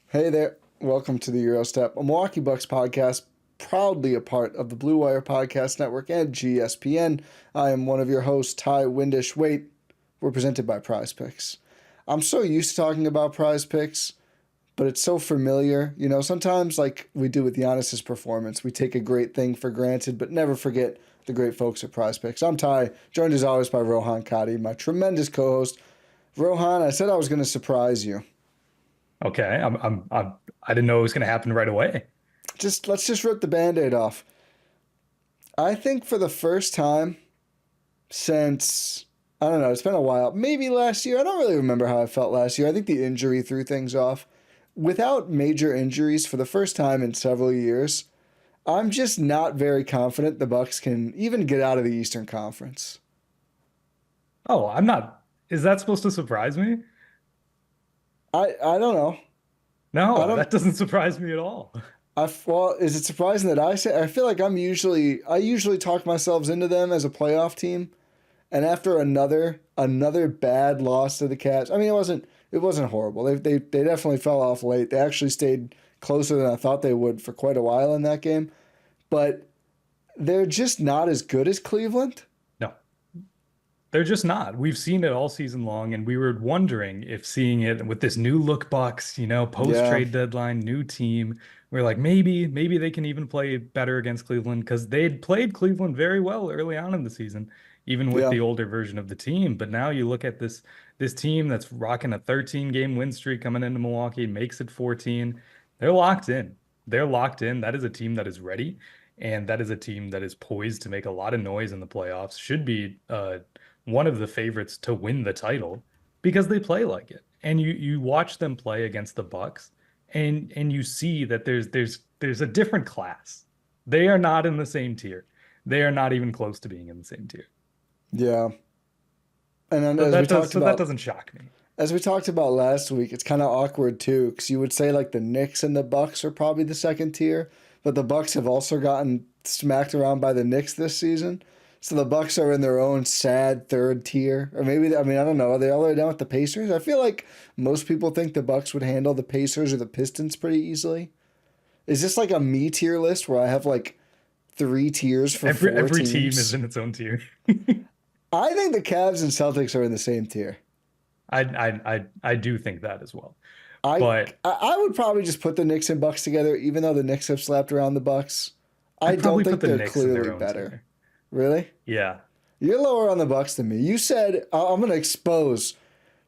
Hey there. Welcome to the Eurostep, a Milwaukee Bucks podcast, proudly a part of the Blue Wire Podcast Network and GSPN. I am one of your hosts, Ty Windisch. Wait, we're presented by Prize Picks. I'm so used to talking about Prize Picks, but it's so familiar. You know, sometimes, like we do with Giannis's performance, we take a great thing for granted, but never forget the great folks at Prize Picks. I'm Ty, joined as always by Rohan Katti, my tremendous co-host. Rohan, I said I was going to surprise you. Okay, I didn't know it was going to happen right away. Let's just rip the Band-Aid off. I think for the first time since, I don't know, it's been a while, maybe last year. I don't really remember how I felt last year. I think the injury threw things off. Without major injuries for the first time in several years, I'm just not very confident the Bucks can even get out of the Eastern Conference. Oh, I'm not. Is that supposed to surprise me? I don't know. I No, don't that doesn't surprise me at all. well, is it surprising that I feel like I usually talk myself into them as a playoff team. And after another bad loss to the Cavs, I mean it wasn't horrible. They definitely fell off late. They actually stayed closer than I thought they would for quite a while in that game, but they're just not as good as Cleveland. No, they're just not. We've seen it all season long, and we were wondering if seeing it with this new look Bucks, post Yeah, trade deadline, new team, we're like maybe they can even play better against Cleveland because they'd played Cleveland very well early on in the season, even with yeah, the older version of the team. But now you look at this team that's rocking a 13 game win streak coming into Milwaukee, makes it 14. They're locked in. They're locked in. That is a team that is ready. And that is a team that is poised to make a lot of noise in the playoffs. Should be one of the favorites to win the title because they play like it. And you watch them play against the Bucks and you see that there's a different class. They are not in the same tier. They are not even close to being in the same tier. yeah. And then So that doesn't shock me. as we talked about last week, it's kind of awkward too because you would say like the Knicks and the Bucks are probably the second tier, but the Bucks have also gotten smacked around by the Knicks this season. So the Bucks are in their own sad third tier, or maybe I mean I don't know. Are they all the way down with the Pacers? I feel like most people think the Bucks would handle the Pacers or the Pistons pretty easily. Is this like a me tier list where I have like three tiers for four Every team is teams? in its own tier. I think the Cavs and Celtics are in the same tier. I do think that as well. I But I would probably just put the Knicks and Bucks together, even though the Knicks have slapped around the Bucks. I I'd don't probably put think the they're Knicks in clearly their own better. tier. Really? Yeah. You're lower on the Bucks than me. You said I'm going to expose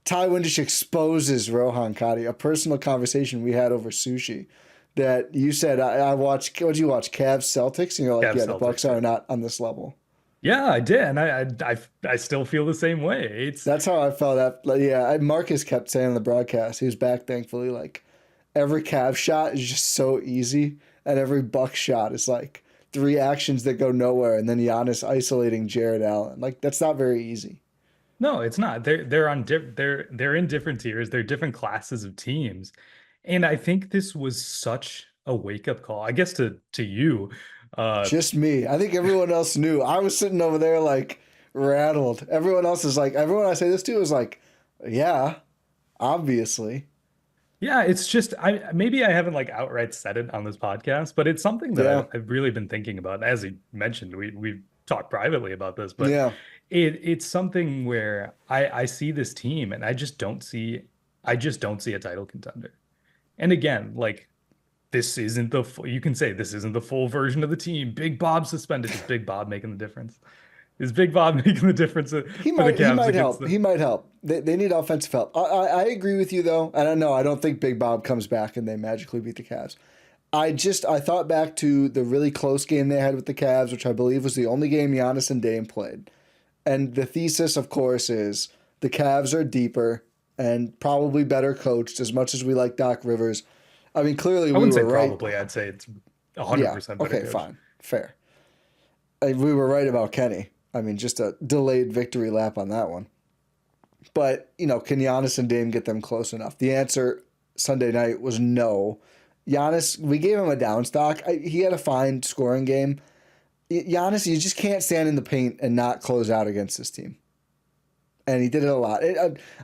Ty Windish exposes Rohan Katti, a personal conversation we had over sushi. That you said I watched. What did you watch? Cavs Celtics, and you're like, Cavs yeah, the Bucks Celtics, are yeah. not on this level. Yeah, I did, and I still feel the same way. It's That's how I felt. Like, yeah, Marcus kept saying on the broadcast. He was back, thankfully. Like every Cavs shot is just so easy, and every Buck shot is like three actions that go nowhere, and then Giannis isolating Jared Allen. Like that's not very easy. no, it's not. They're in different tiers. They're different classes of teams, and I think this was such a wake up call. I guess to you, uh, Just me. I think everyone else knew. I was sitting over there like rattled. Everyone else is like, everyone I say this to is like, yeah, obviously. yeah, it's just I maybe I haven't like outright said it on this podcast, but it's something that Yeah, I've really been thinking about. As you mentioned, we've talked privately about this, but yeah. it's something where I see this team and I just don't see a title contender. And again, like this isn't you can say this isn't the full version of the team. Big Bob suspended. Is Big Bob making the difference? Is Big Bob making the difference for the He Cavs might against help. the He might help. They need offensive help. I agree with you though. And I know I don't think Big Bob comes back and they magically beat the Cavs. I thought back to the really close game they had with the Cavs, which I believe was the only game Giannis and Dame played. And the thesis, of course, is the Cavs are deeper and probably better coached. As much as we like Doc Rivers, I mean, clearly I we wouldn't say were right. probably, I'd say it's Yeah. 100% better Okay. coached. Fine. Fair. We were right about Kenny. I mean, just a delayed victory lap on that one. But, you know, can Giannis and Dame get them close enough? The answer Sunday night was no. Giannis, we gave him a down stock. He had a fine scoring game. Giannis, you just can't stand in the paint and not close out against this team. and he did it a lot.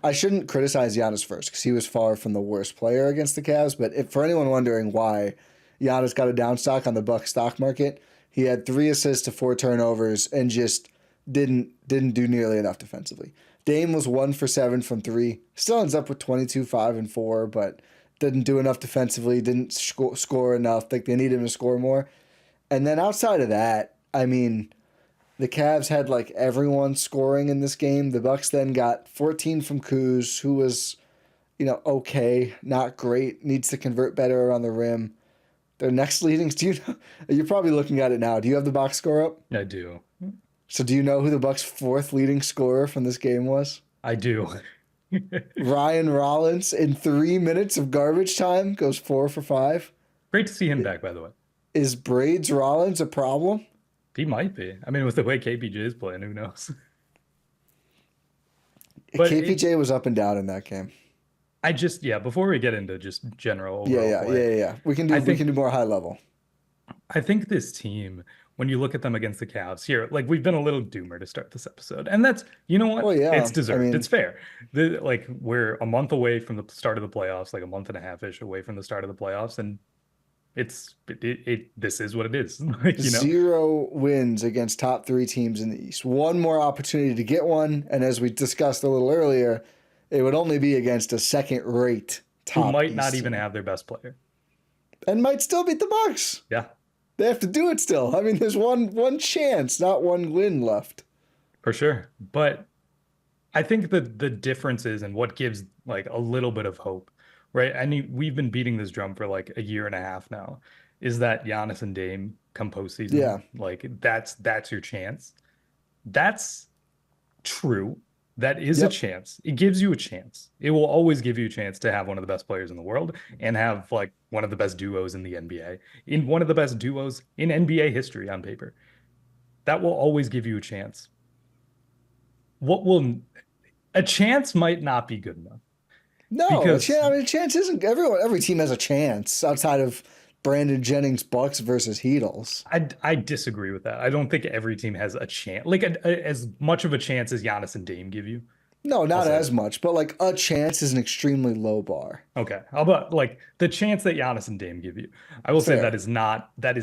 I shouldn't criticize Giannis first because he was far from the worst player against the Cavs. But for anyone wondering why Giannis got a down stock on the Bucks stock market, he had 3 assists to 4 turnovers and just didn't do nearly enough defensively. Dame was 1 for 7 from 3. Still ends up with 22, 5, and 4, but didn't do enough defensively. Didn't score enough. Like they need him to score more. And then outside of that, I mean, the Cavs had like everyone scoring in this game. The Bucks then got 14 from Kuz, who was, okay, not great. Needs to convert better around the rim. Their next leading, do you know? You're probably looking at it now. Do you have the box score up? I do. So do you know who the Bucks' 4th leading scorer from this game was? I do. Ryan Rollins in 3 minutes of garbage time goes 4 for 5. Great to see him back, by the way. Is Braids Rollins a problem? He might be. I mean, with the way KPJ is playing, who knows? But KPJ was up and down in that game. Before we get into just general overall play, yeah. We can do more high level. I think this team, when you look at them against the Cavs here, like we've been a little doomer to start this episode. And that's, you know what? Well, yeah. It's deserved. I mean, it's fair. We're a month away from the start of the playoffs, like a month and a half-ish away from the start of the playoffs. And this is what it is. 0 wins against top 3 teams in the East. One more opportunity to get one. And as we discussed a little earlier, it would only be against a second-rate top who might East not team. even have their best player. And might still beat the Bucks. Yeah. They have to do it still. I mean, there's one chance, not one win left. For sure. But I think the difference is and what gives like a little bit of hope, right? I mean, we've been beating this drum for like a year and a half now, is that Giannis and Dame come postseason. Yeah. Like that's your chance. That's true. That is a chance. It gives you a chance. It will always give you a chance to have one of the best players in the world and have like one of the best duos in the NBA, in one of the best duos in NBA history on paper. That will always give you a chance. A chance might not be good enough. No, a chance isn't. Every team has a chance outside of Brandon Jennings Bucks versus Heatles. I disagree with that. I don't think every team has a chance, like as much of a chance as Giannis and Dame give you. No, not as much, but like a chance is an extremely low bar. Okay, how about like the chance that Giannis and Dame give you? I will say that is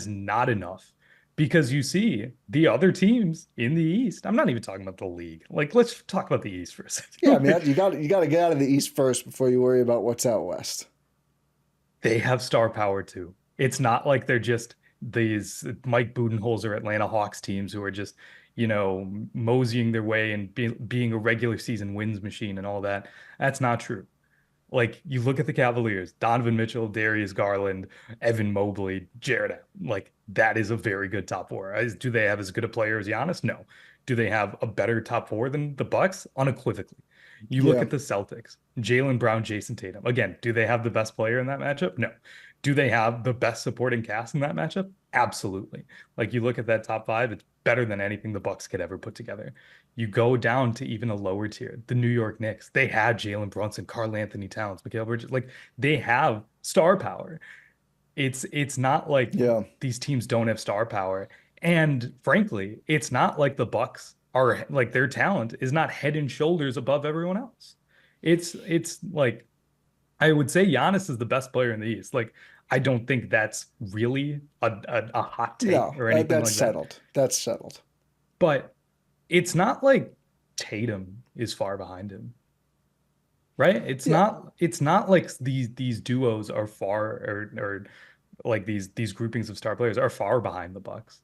not enough because you see the other teams in the East. I'm not even talking about the league. Like let's talk about the East for a second. Yeah, I mean you got to get out of the East first before you worry about what's out West. They have star power too. It's not like they're just these Mike Budenholzer Atlanta Hawks teams who are just, moseying their way and being a regular season wins machine and all that. That's not true. Like you look at the Cavaliers, Donovan Mitchell, Darius Garland, Evan Mobley, Jared Allen. Like that is a very good top 4. Do they have as good a player as Giannis? No. Do they have a better top 4 than the Bucks? Unequivocally. You look at the Celtics, Jaylen Brown, Jason Tatum. Again, do they have the best player in that matchup? No. Do they have the best supporting cast in that matchup? Absolutely. Like you look at that top 5, it's better than anything the Bucks could ever put together. You go down to even a lower tier, the New York Knicks. They had Jalen Brunson, Karl Anthony Towns, Mikal Bridges. Like they have star power. It's not like these teams don't have star power. And frankly, it's not like the Bucks are like their talent is not head and shoulders above everyone else. It's like I would say Giannis is the best player in the East. Like I don't think that's really a hot take or anything that's like settled. that. That's settled. But it's not like Tatum is far behind him. Right? It's not like these duos are far or like these groupings of star players are far behind the Bucks.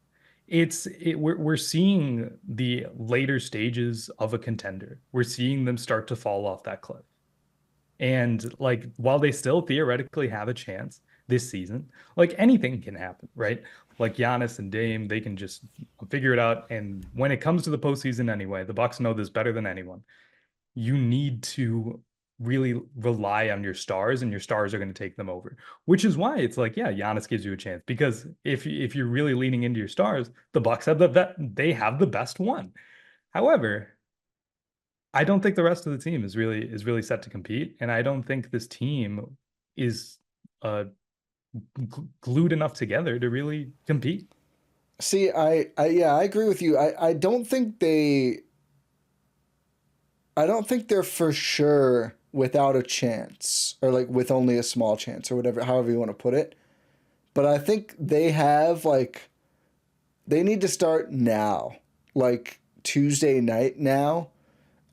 We're seeing the later stages of a contender. We're seeing them start to fall off that cliff. And like while they still theoretically have a chance this season, like anything can happen, right? Like Giannis and Dame, they can just figure it out. And when it comes to the postseason anyway, the Bucks know this better than anyone. You need to really rely on your stars, and your stars are going to take them over. Which is why it's like, yeah, Giannis gives you a chance because if you're really leaning into your stars, the Bucks have they have the best one. However, I don't think the rest of the team is really set to compete, and I don't think this team is glued enough together to really compete. See, I agree with you. I don't think they I don't think they're for sure without a chance or like with only a small chance or whatever, however you want to put it. But I think they have like they need to start now, like Tuesday night now,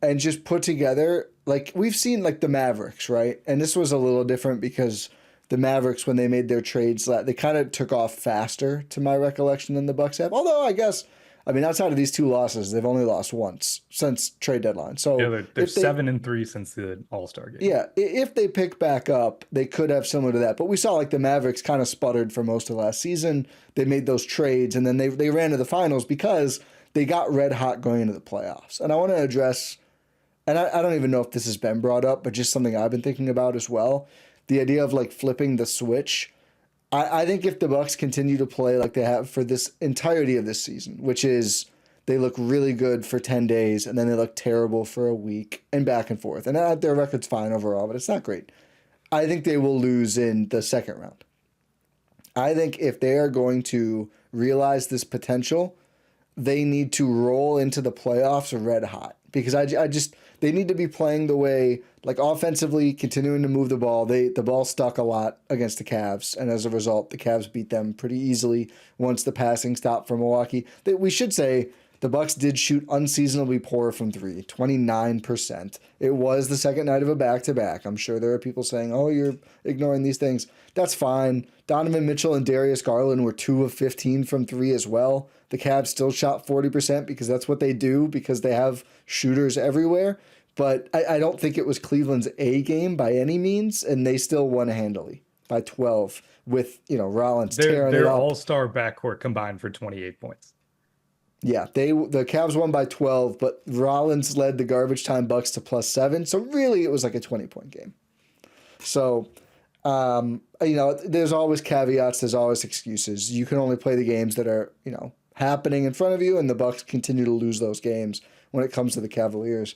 and just put together like we've seen like the Mavericks, right? And this was a little different because the Mavericks when they made their trades, they kind of took off faster to my recollection than the Bucks have. Although I guess I mean outside of these two losses, they've only lost once since trade deadline. Yeah, So they're if they 7-3 since the All-Star game. yeah, if they pick back up, they could have similar to that. But we saw like the Mavericks kind of sputtered for most of last season. They made those trades and then they ran to the finals because they got red hot going into the playoffs. And I want to address, and I don't even know if this has been brought up, but just something I've been thinking about as well. The idea of like flipping the switch. I think if the Bucks continue to play like they have for this entirety of this season, which is they look really good for 10 days and then they look terrible for a week and back and forth. And their record's fine overall, but it's not great. I think they will lose in the second round. I think if they are going to realize this potential, they need to roll into the playoffs red hot because I just they need to be playing the way like offensively continuing to move the ball. The ball stuck a lot against the Cavs, and as a result, the Cavs beat them pretty easily once the passing stopped for Milwaukee. We should say the Bucks did shoot unseasonably poor from three, 29%. It was the second night of a back-to-back. I'm sure there are people saying, "Oh, you're ignoring these things." That's fine. Donovan Mitchell and Darius Garland were 2 of 15 from three as well. The Cavs still shot 40% because that's what they do because they have shooters everywhere. But I don't think it was Cleveland's A game by any means, and they still won handily by 12 with, Rollins tearing it Their up. all-star backcourt combined for 28 points. Yeah, the Cavs won by 12, but Rollins led the garbage time Bucks to +7. So really it was like a 20-point game. So, there's always caveats, there's always excuses. You can only play the games that are, happening in front of you, and the Bucks continue to lose those games when it comes to the Cavaliers.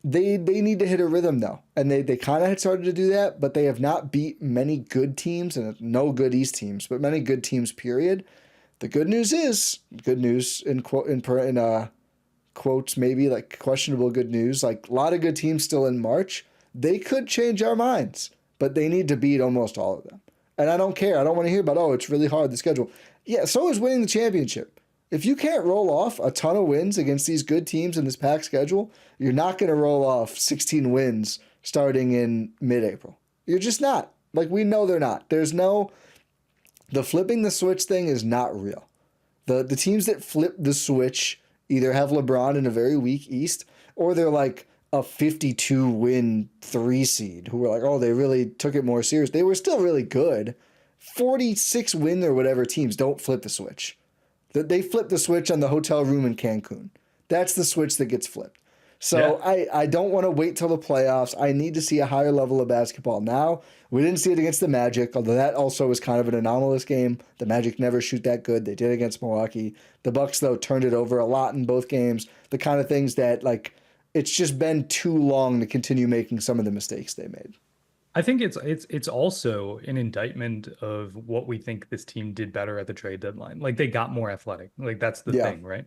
They need to hit a rhythm though, and they kind of had started to do that, but they have not beat many good teams and no good East teams, but many good teams. Period. The good news is good news in quotes, maybe like questionable good news. Like a lot of good teams still in March. They could change our minds, but they need to beat almost all of them. And I don't care. I don't want to hear about it's really hard the schedule. Yeah, so is winning the championship. If you can't roll off a ton of wins against these good teams in this packed schedule, you're not going to roll off 16 wins starting in mid-April. You're just not. Like, we know they're not. The flipping the switch thing is not real. The teams that flip the switch either have LeBron in a very weak East or they're like a 52-win 3 seed who were like, oh, they really took it more serious. They were still really good. 46-win or whatever teams don't flip the switch. They flip the switch on the hotel room in Cancun. That's the switch that gets flipped. So yeah. I don't want to wait till the playoffs. I need to see a higher level of basketball now. We didn't see it against the Magic, although that also was kind of an anomalous game. The Magic never shoot that good. They did against Milwaukee. The Bucks, though, turned it over a lot in both games. The kind of things that, like, it's just been too long to continue making some of the mistakes they made. I think it's also an indictment of what we think this team did better at the trade deadline. Like they got more athletic. Like that's the thing, right?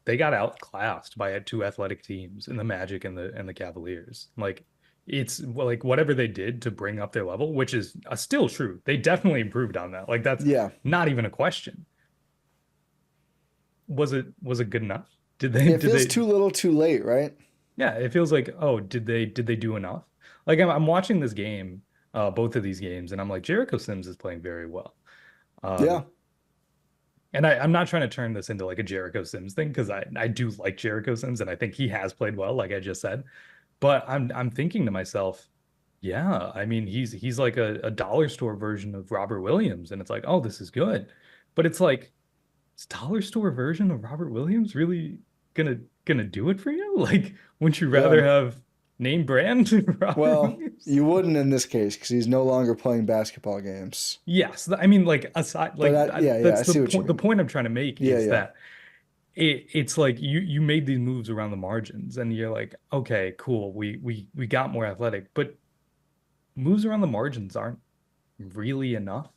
They got outclassed by 2 athletic teams in the Magic and the Cavaliers. Like it's like whatever they did to bring up their level, which is still true. They definitely improved on that. Like that's not even a question. Was it good enough? It feels too little, too late, right? Yeah, it feels like, oh, did they do enough? Like I'm watching this game, both of these games, and I'm like, Jericho Sims is playing very well. And I'm not trying to turn this into like a Jericho Sims thing because I do like Jericho Sims and I think he has played well, like I just said. But I'm thinking to myself, yeah, I mean he's like a dollar store version of Robert Williams, and it's like, oh, this is good. But it's like, is dollar store version of Robert Williams really gonna do it for you? Like, wouldn't you rather have name brand Robert Williams? You wouldn't in this case because he's no longer playing basketball games. Yes, I mean, like aside, like that's the point I'm trying to make is that it's like you made these moves around the margins, and you're like, okay, cool, we got more athletic, but moves around the margins aren't really enough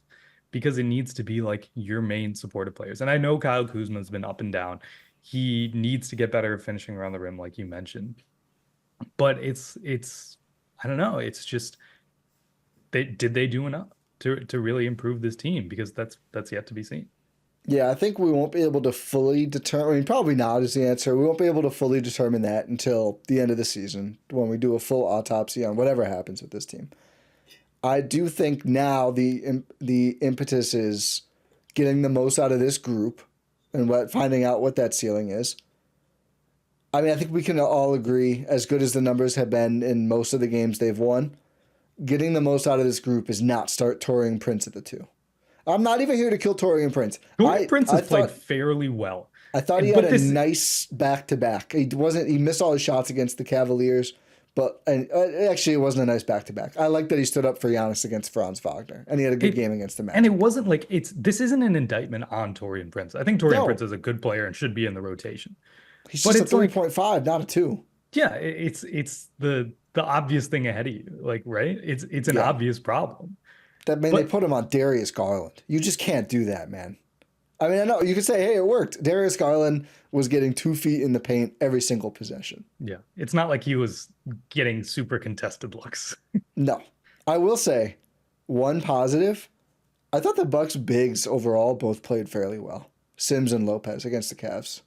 because it needs to be like your main supportive players. And I know Kyle Kuzma's been up and down. He needs to get better at finishing around the rim, like you mentioned. But I don't know. It's just did they do enough to really improve this team? Because that's yet to be seen. Yeah, I think we won't be able to fully determine. I mean, probably not is the answer. We won't be able to fully determine that until the end of the season when we do a full autopsy on whatever happens with this team. I do think now the impetus is getting the most out of this group and finding out what that ceiling is. I mean, I think we can all agree, as good as the numbers have been in most of the games they've won, getting the most out of this group is not start Torian Prince at the two. I'm not even here to kill Torian Prince. Torian Prince has played fairly well. I thought he had a nice back to back. He missed all his shots against the Cavaliers, but actually it wasn't a nice back to back. I like that he stood up for Giannis against Franz Wagner, and he had a good game against the Magic. And it wasn't like this isn't an indictment on Torian Prince. I think Torian Prince is a good player and should be in the rotation. He's just a 3.5, not a 2. Yeah, it's the obvious thing ahead of you, like, right? It's an obvious problem. They put him on Darius Garland. You just can't do that, man. I mean, I know you could say, hey, it worked. Darius Garland was getting 2 feet in the paint every single possession. Yeah, it's not like he was getting super contested looks. No. I will say, one positive, I thought the Bucks bigs overall both played fairly well. Sims and Lopez against the Cavs.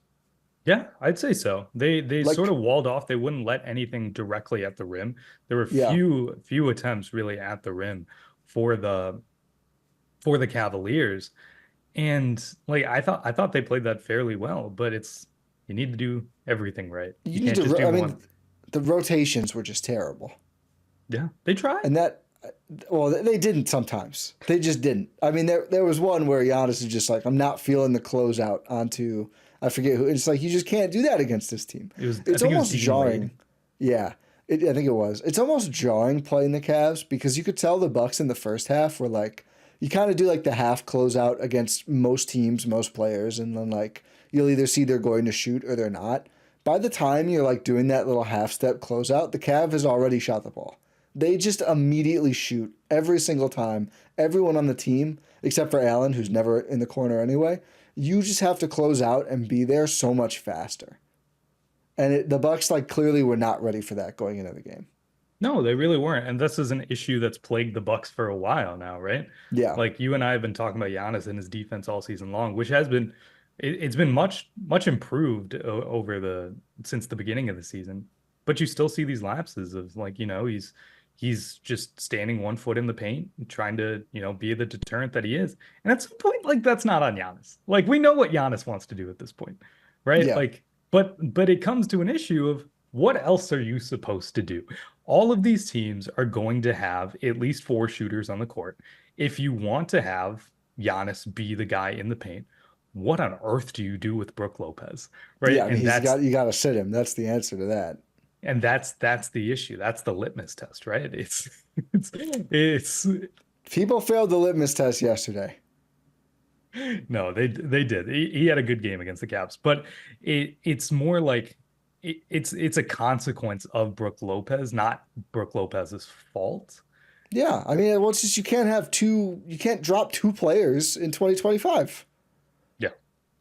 Yeah, I'd say so. They sort of walled off. They wouldn't let anything directly at the rim. There were few attempts really at the rim for the Cavaliers. And like I thought they played that fairly well, but you need to do everything right. You can't just do one. The rotations were just terrible. Yeah, they tried. And they didn't sometimes. They just didn't. I mean, there was one where Giannis is just like, I'm not feeling the closeout onto, I forget who. It's like, you just can't do that against this team. It's almost jarring. Yeah, I think it was. It's almost jarring playing the Cavs because you could tell the Bucks in the first half were like, you kind of do like the half closeout against most teams, most players, and then like you'll either see they're going to shoot or they're not. By the time you're like doing that little half step closeout, the Cav has already shot the ball. They just immediately shoot every single time. Everyone on the team, except for Allen, who's never in the corner anyway, you just have to close out and be there so much faster. And the Bucks like clearly were not ready for that going into the game. No, they really weren't. And this is an issue that's plagued the Bucks for a while now, right? Yeah. Like you and I have been talking about Giannis and his defense all season long, which has been it's been much improved since the beginning of the season. But you still see these lapses of like, he's just standing 1 foot in the paint, trying to, be the deterrent that he is. And at some point, like that's not on Giannis. Like we know what Giannis wants to do at this point, right? Yeah. Like, but it comes to an issue of what else are you supposed to do? All of these teams are going to have at least 4 shooters on the court. If you want to have Giannis be the guy in the paint, what on earth do you do with Brook Lopez? Right. Yeah, and you got to sit him. That's the answer to that. And that's the issue. That's the litmus test, right? It's people failed the litmus test yesterday. No, they did. He had a good game against the Cavs, but it's more like it's a consequence of Brook Lopez, not Brook Lopez's fault. Yeah, I mean, it's just you can't drop 2 players in 2025. Yeah,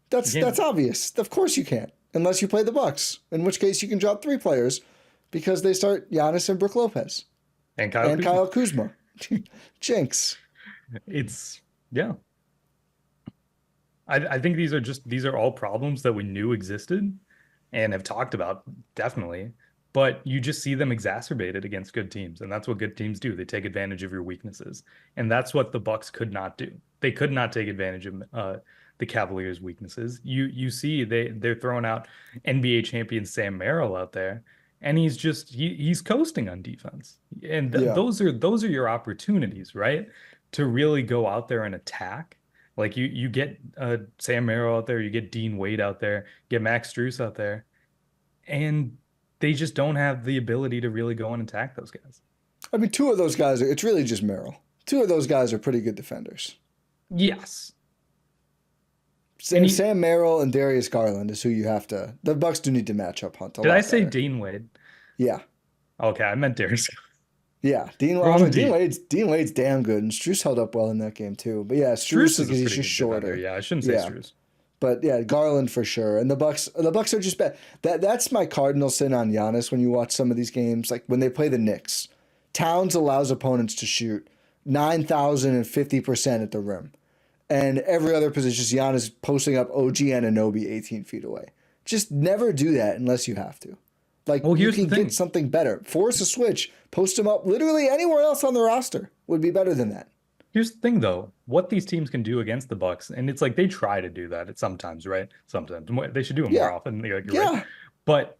that's obvious. Of course you can't, unless you play the Bucks, in which case you can drop 3 players because they start Giannis and Brook Lopez and Kyle Kuzma. Jinx. Yeah. I think these are all problems that we knew existed and have talked about, definitely, but you just see them exacerbated against good teams, and that's what good teams do. They take advantage of your weaknesses, and that's what the Bucks could not do. They could not take advantage of the Cavaliers' weaknesses. You see they're throwing out NBA champion Sam Merrill out there, and he's coasting on defense, and those are your opportunities, right, to really go out there and attack. Like you get Sam Merrill out there, you get Dean Wade out there, get Max Strus out there, and they just don't have the ability to really go and attack those guys. I mean, 2 of those guys, it's really just Merrill. 2 of those guys are pretty good defenders. Yes. Sam Merrill and Darius Garland is who you have to. The Bucks do need to match up Hunt. Did I say better. Dean Wade? Yeah. Okay, I meant Darius. Yeah, Dean Wade's damn good, and Strus held up well in that game too. But yeah, Strus is just shorter. Yeah, I shouldn't say Strus. But yeah, Garland for sure. And the Bucks are just bad. That's my cardinal sin on Giannis when you watch some of these games. Like when they play the Knicks, Towns allows opponents to shoot 9,050% at the rim. And every other position, just Giannis posting up OG Anunoby 18 feet away. Just never do that unless you have to. Like, Well, you here's the can get thing. something better. Force a switch, post him up. Literally anywhere else on the roster would be better than that. Here's the thing, though. What these teams can do against the Bucks, and it's like they try to do that at sometimes, right? Sometimes they should do it more Yeah. often. Like, you're right, Yeah. but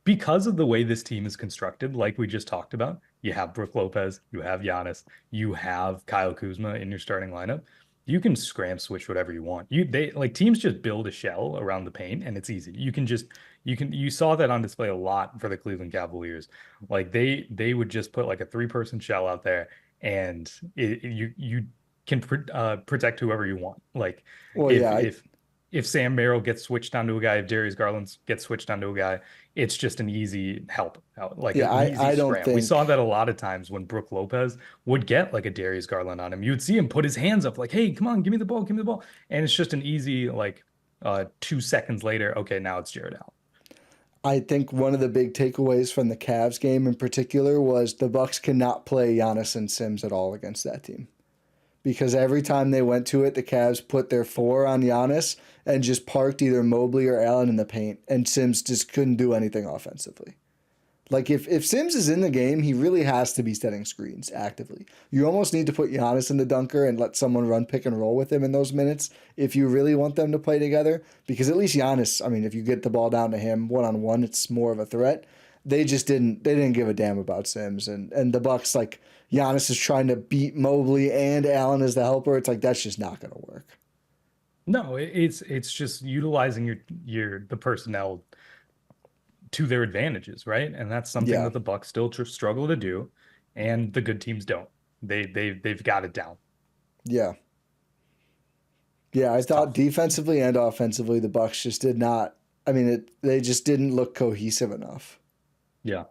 because of the way this team is constructed, like we just talked about, you have Brook Lopez, you have Giannis, you have Kyle Kuzma in your starting lineup. You can scram switch whatever you want. They like teams just build a shell around the paint and it's easy. You saw that on display a lot for the Cleveland Cavaliers. Like they would just put like a three-person shell out there and you can protect whoever you want. Like Well, if yeah. if if Sam Merrill gets switched onto a guy, if Darius Garland gets switched onto a guy, it's just an easy help out, like Yeah, an easy I don't scram. We saw think. that a lot of times when Brook Lopez would get like a Darius Garland on him. You'd see him put his hands up, like, "Hey, come on, give me the ball, give me the ball," and it's just an easy like 2 seconds later. Okay, now it's Jared Allen. I think one of the big takeaways from the Cavs game in particular was the Bucks cannot play Giannis and Sims at all against that team. Because every time they went to it, the Cavs put their four on Giannis and just parked either Mobley or Allen in the paint, and Sims just couldn't do anything offensively. Like if Sims is in the game, he really has to be setting screens actively. You almost need to put Giannis in the dunker and let someone run pick and roll with him in those minutes if you really want them to play together. Because at least Giannis, I mean, if you get the ball down to him one on one, it's more of a threat. They didn't give a damn about Sims and the Bucks, like, Giannis is trying to beat Mobley and Allen as the helper. It's like that's just not gonna work. No, it's just utilizing the personnel to their advantages, right? And that's something Yeah. that the Bucks still struggle to do, and the good teams don't. They've got it down. Yeah. Yeah, I It's thought tough. defensively and offensively the Bucks just did not. I mean, they just didn't look cohesive enough. Yeah.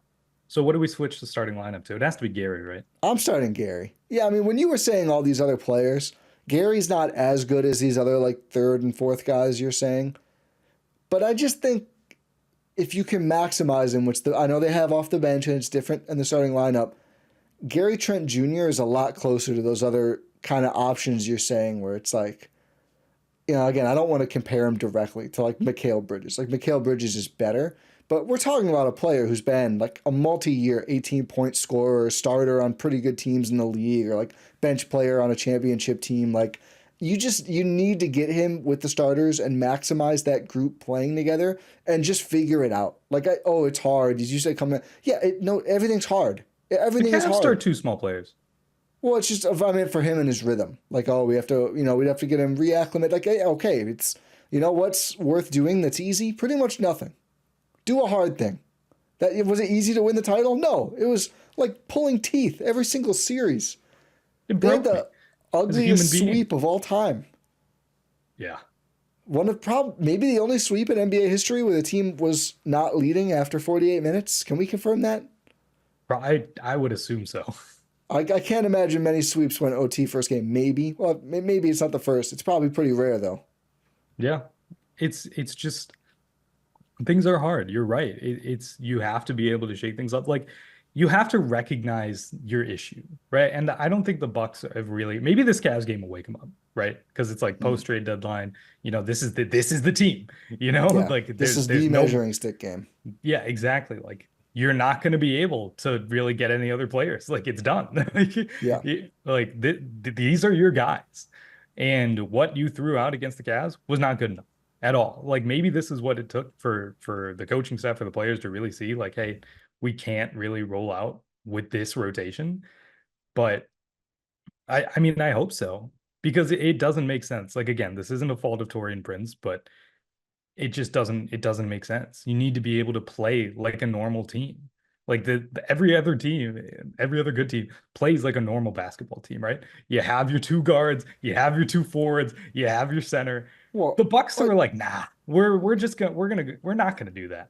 So what do we switch the starting lineup to? It has to be Gary, right? I'm starting Gary. Yeah, I mean, when you were saying all these other players, Gary's not as good as these other like third and fourth guys you're saying. But I just think if you can maximize him, which I know they have off the bench and it's different in the starting lineup, Gary Trent Jr. is a lot closer to those other kind of options you're saying where it's like, again, I don't want to compare him directly to like Mikal Bridges. Like Mikal Bridges is better, but we're talking about a player who's been like a multi-year 18-point scorer, starter on pretty good teams in the league, or like bench player on a championship team. Like you need to get him with the starters and maximize that group playing together and just figure it out. Like, it's hard. Did you say come in? Yeah, no, everything's hard. The Everything is Cavs start hard. two small players. Well, it's just, I mean, for him and his rhythm. Like, we have to, we'd have to get him reacclimated. Like, okay, it's, what's worth doing that's easy? Pretty much nothing. Do a hard thing. Was it easy to win the title? No, it was like pulling teeth every single series. It They had broke me the as a human ugliest being. sweep of all time. Yeah. One of maybe the only sweep in NBA history where the team was not leading after 48 minutes. Can we confirm that? I would assume so. I can't imagine many sweeps when OT first game. Maybe. Well, maybe it's not the first. It's probably pretty rare though. Yeah. It's just things are hard. You're right. It's you have to be able to shake things up. Like you have to recognize your issue, right? And I don't think the Bucks have really. Maybe this Cavs game will wake them up, right? Because it's like Mm. post trade deadline. This is the team. Yeah, Like this is there's the no. measuring stick game. Yeah, exactly. Like you're not going to be able to really get any other players. Like it's done. Yeah. These are your guys, and what you threw out against the Cavs was not good enough at all. Like maybe this is what it took for the coaching staff, for the players to really see, like, hey, we can't really roll out with this rotation. But I mean, I hope so because it doesn't make sense. Like again, this isn't a fault of Torian Prince, but it doesn't make sense. You need to be able to play like a normal team. Like every other team, every other good team plays like a normal basketball team, right? You have your two guards, you have your two forwards, you have your center. The Well, Bucks like are like, nah, we're not gonna do that.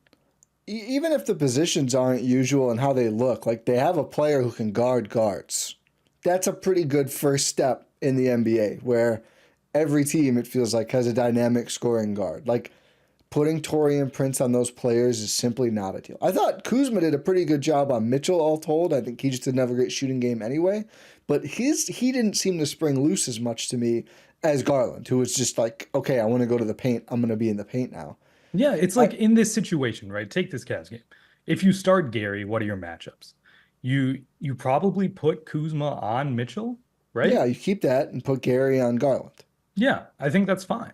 even if the positions aren't usual and how they look, like they have a player who can guard guards. That's a pretty good first step in the NBA where every team, it feels like, has a dynamic scoring guard. Like, putting Taurean Prince on those players is simply not a deal. I thought Kuzma did a pretty good job on Mitchell, all told. I think he just didn't have a great shooting game anyway. But he didn't seem to spring loose as much to me as Garland, who was just like, okay, I want to go to the paint. I'm going to be in the paint now. Yeah, it's like in this situation, right? Take this Cavs game. If you start Gary, what are your matchups? You probably put Kuzma on Mitchell, right? Yeah, you keep that and put Gary on Garland. Yeah, I think that's fine.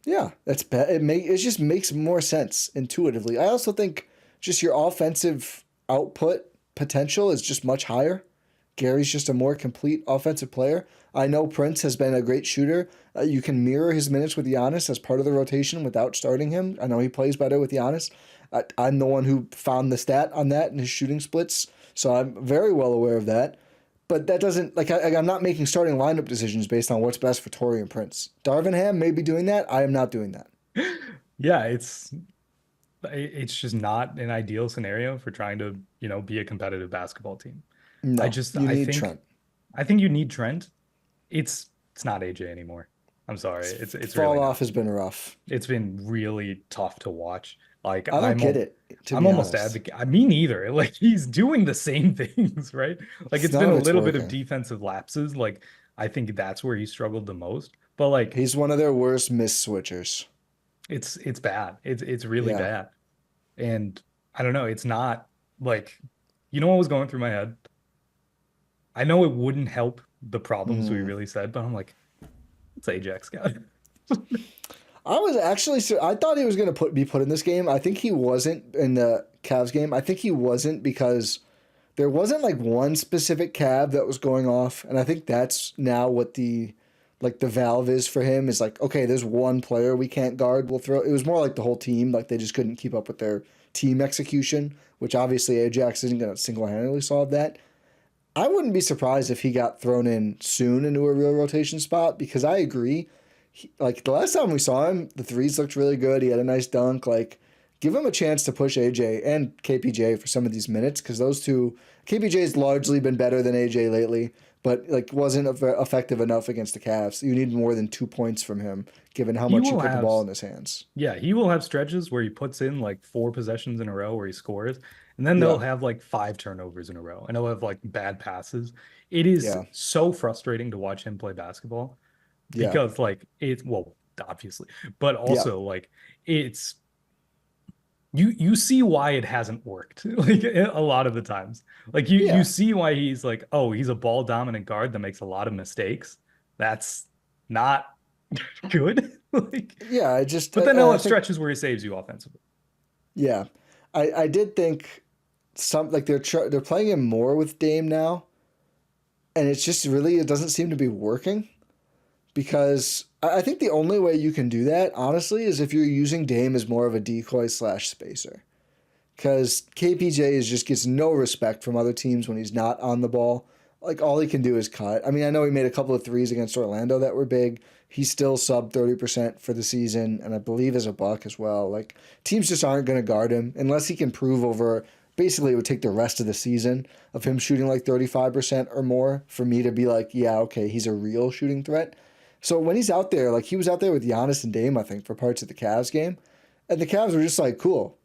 Yeah, that's bad. It just makes more sense intuitively. I also think just your offensive output potential is just much higher. Gary's just a more complete offensive player. I know Prince has been a great shooter. You can mirror his minutes with Giannis as part of the rotation without starting him. I know he plays better with Giannis. I'm the one who found the stat on that in his shooting splits, so I'm very well aware of that. But that doesn't, like, I'm not making starting lineup decisions based on what's best for Taurean Prince. Darvin Ham may be doing that. I am not doing that. Yeah, it's just not an ideal scenario for trying to, be a competitive basketball team. I No, just you I need think Trent. I think you need Trent. It's not AJ anymore. I'm sorry. It's Fall really off not. has been rough. It's been really tough to watch. Like I don't get it, to I'm be almost honest. advocate. I mean, neither. Like he's doing the same things, right? Like it's None been a of it's little bit of working. defensive lapses. Like I think that's where he struggled the most. But like He's one of their worst miss switchers. it's bad. It's really Yeah. bad. And I don't know. It's not like what was going through my head? I know it wouldn't help the problems we Mm. really said, but I'm like, it's Ajax guy. I was actually, I thought he was going to be put in this game. I think he wasn't in the Cavs game. I think he wasn't because there wasn't like one specific Cav that was going off, and I think that's now what the valve is for him is like, okay, there's one player we can't guard. We'll throw. It was more like the whole team, like they just couldn't keep up with their team execution, which obviously Ajax isn't going to single handedly solve that. I wouldn't be surprised if he got thrown in soon into a real rotation spot because I agree. Like the last time we saw him, the threes looked really good. He had a nice dunk. Like, give him a chance to push AJ and KPJ for some of these minutes because those two, KPJ's largely been better than AJ lately, but like wasn't effective enough against the Cavs. You need more than 2 points from him, given how He much you will put the have ball in his hands. Yeah, he will have stretches where he puts in like 4 possessions in a row where he scores, and then they'll Yeah, have like 5 turnovers in a row, and he'll have like bad passes. It is yeah, so frustrating to watch him play basketball yeah, because like it's well, obviously, but yeah, also like it's you see why it hasn't worked like a lot of the times. Like you yeah, see why he's like, oh, he's a ball dominant guard that makes a lot of mistakes. That's not good. Like, yeah. I just, but then he'll I have think, stretches where he saves you offensively. yeah, I did think some like they're playing him more with Dame now, and it's just really it doesn't seem to be working. Because I think the only way you can do that, honestly, is if you're using Dame as more of a decoy slash spacer. Because KPJ just gets no respect from other teams when he's not on the ball. Like, all he can do is cut. I mean, I know he made a couple of threes against Orlando that were big. He's still sub 30% for the season, and I believe as a Buck as well. Like, teams just aren't going to guard him unless he can prove over. Basically, it would take the rest of the season of him shooting like 35% or more for me to be like, yeah, okay, he's a real shooting threat. So when he's out there, like he was out there with Giannis and Dame, I think, for parts of the Cavs game. And the Cavs were just like, cool,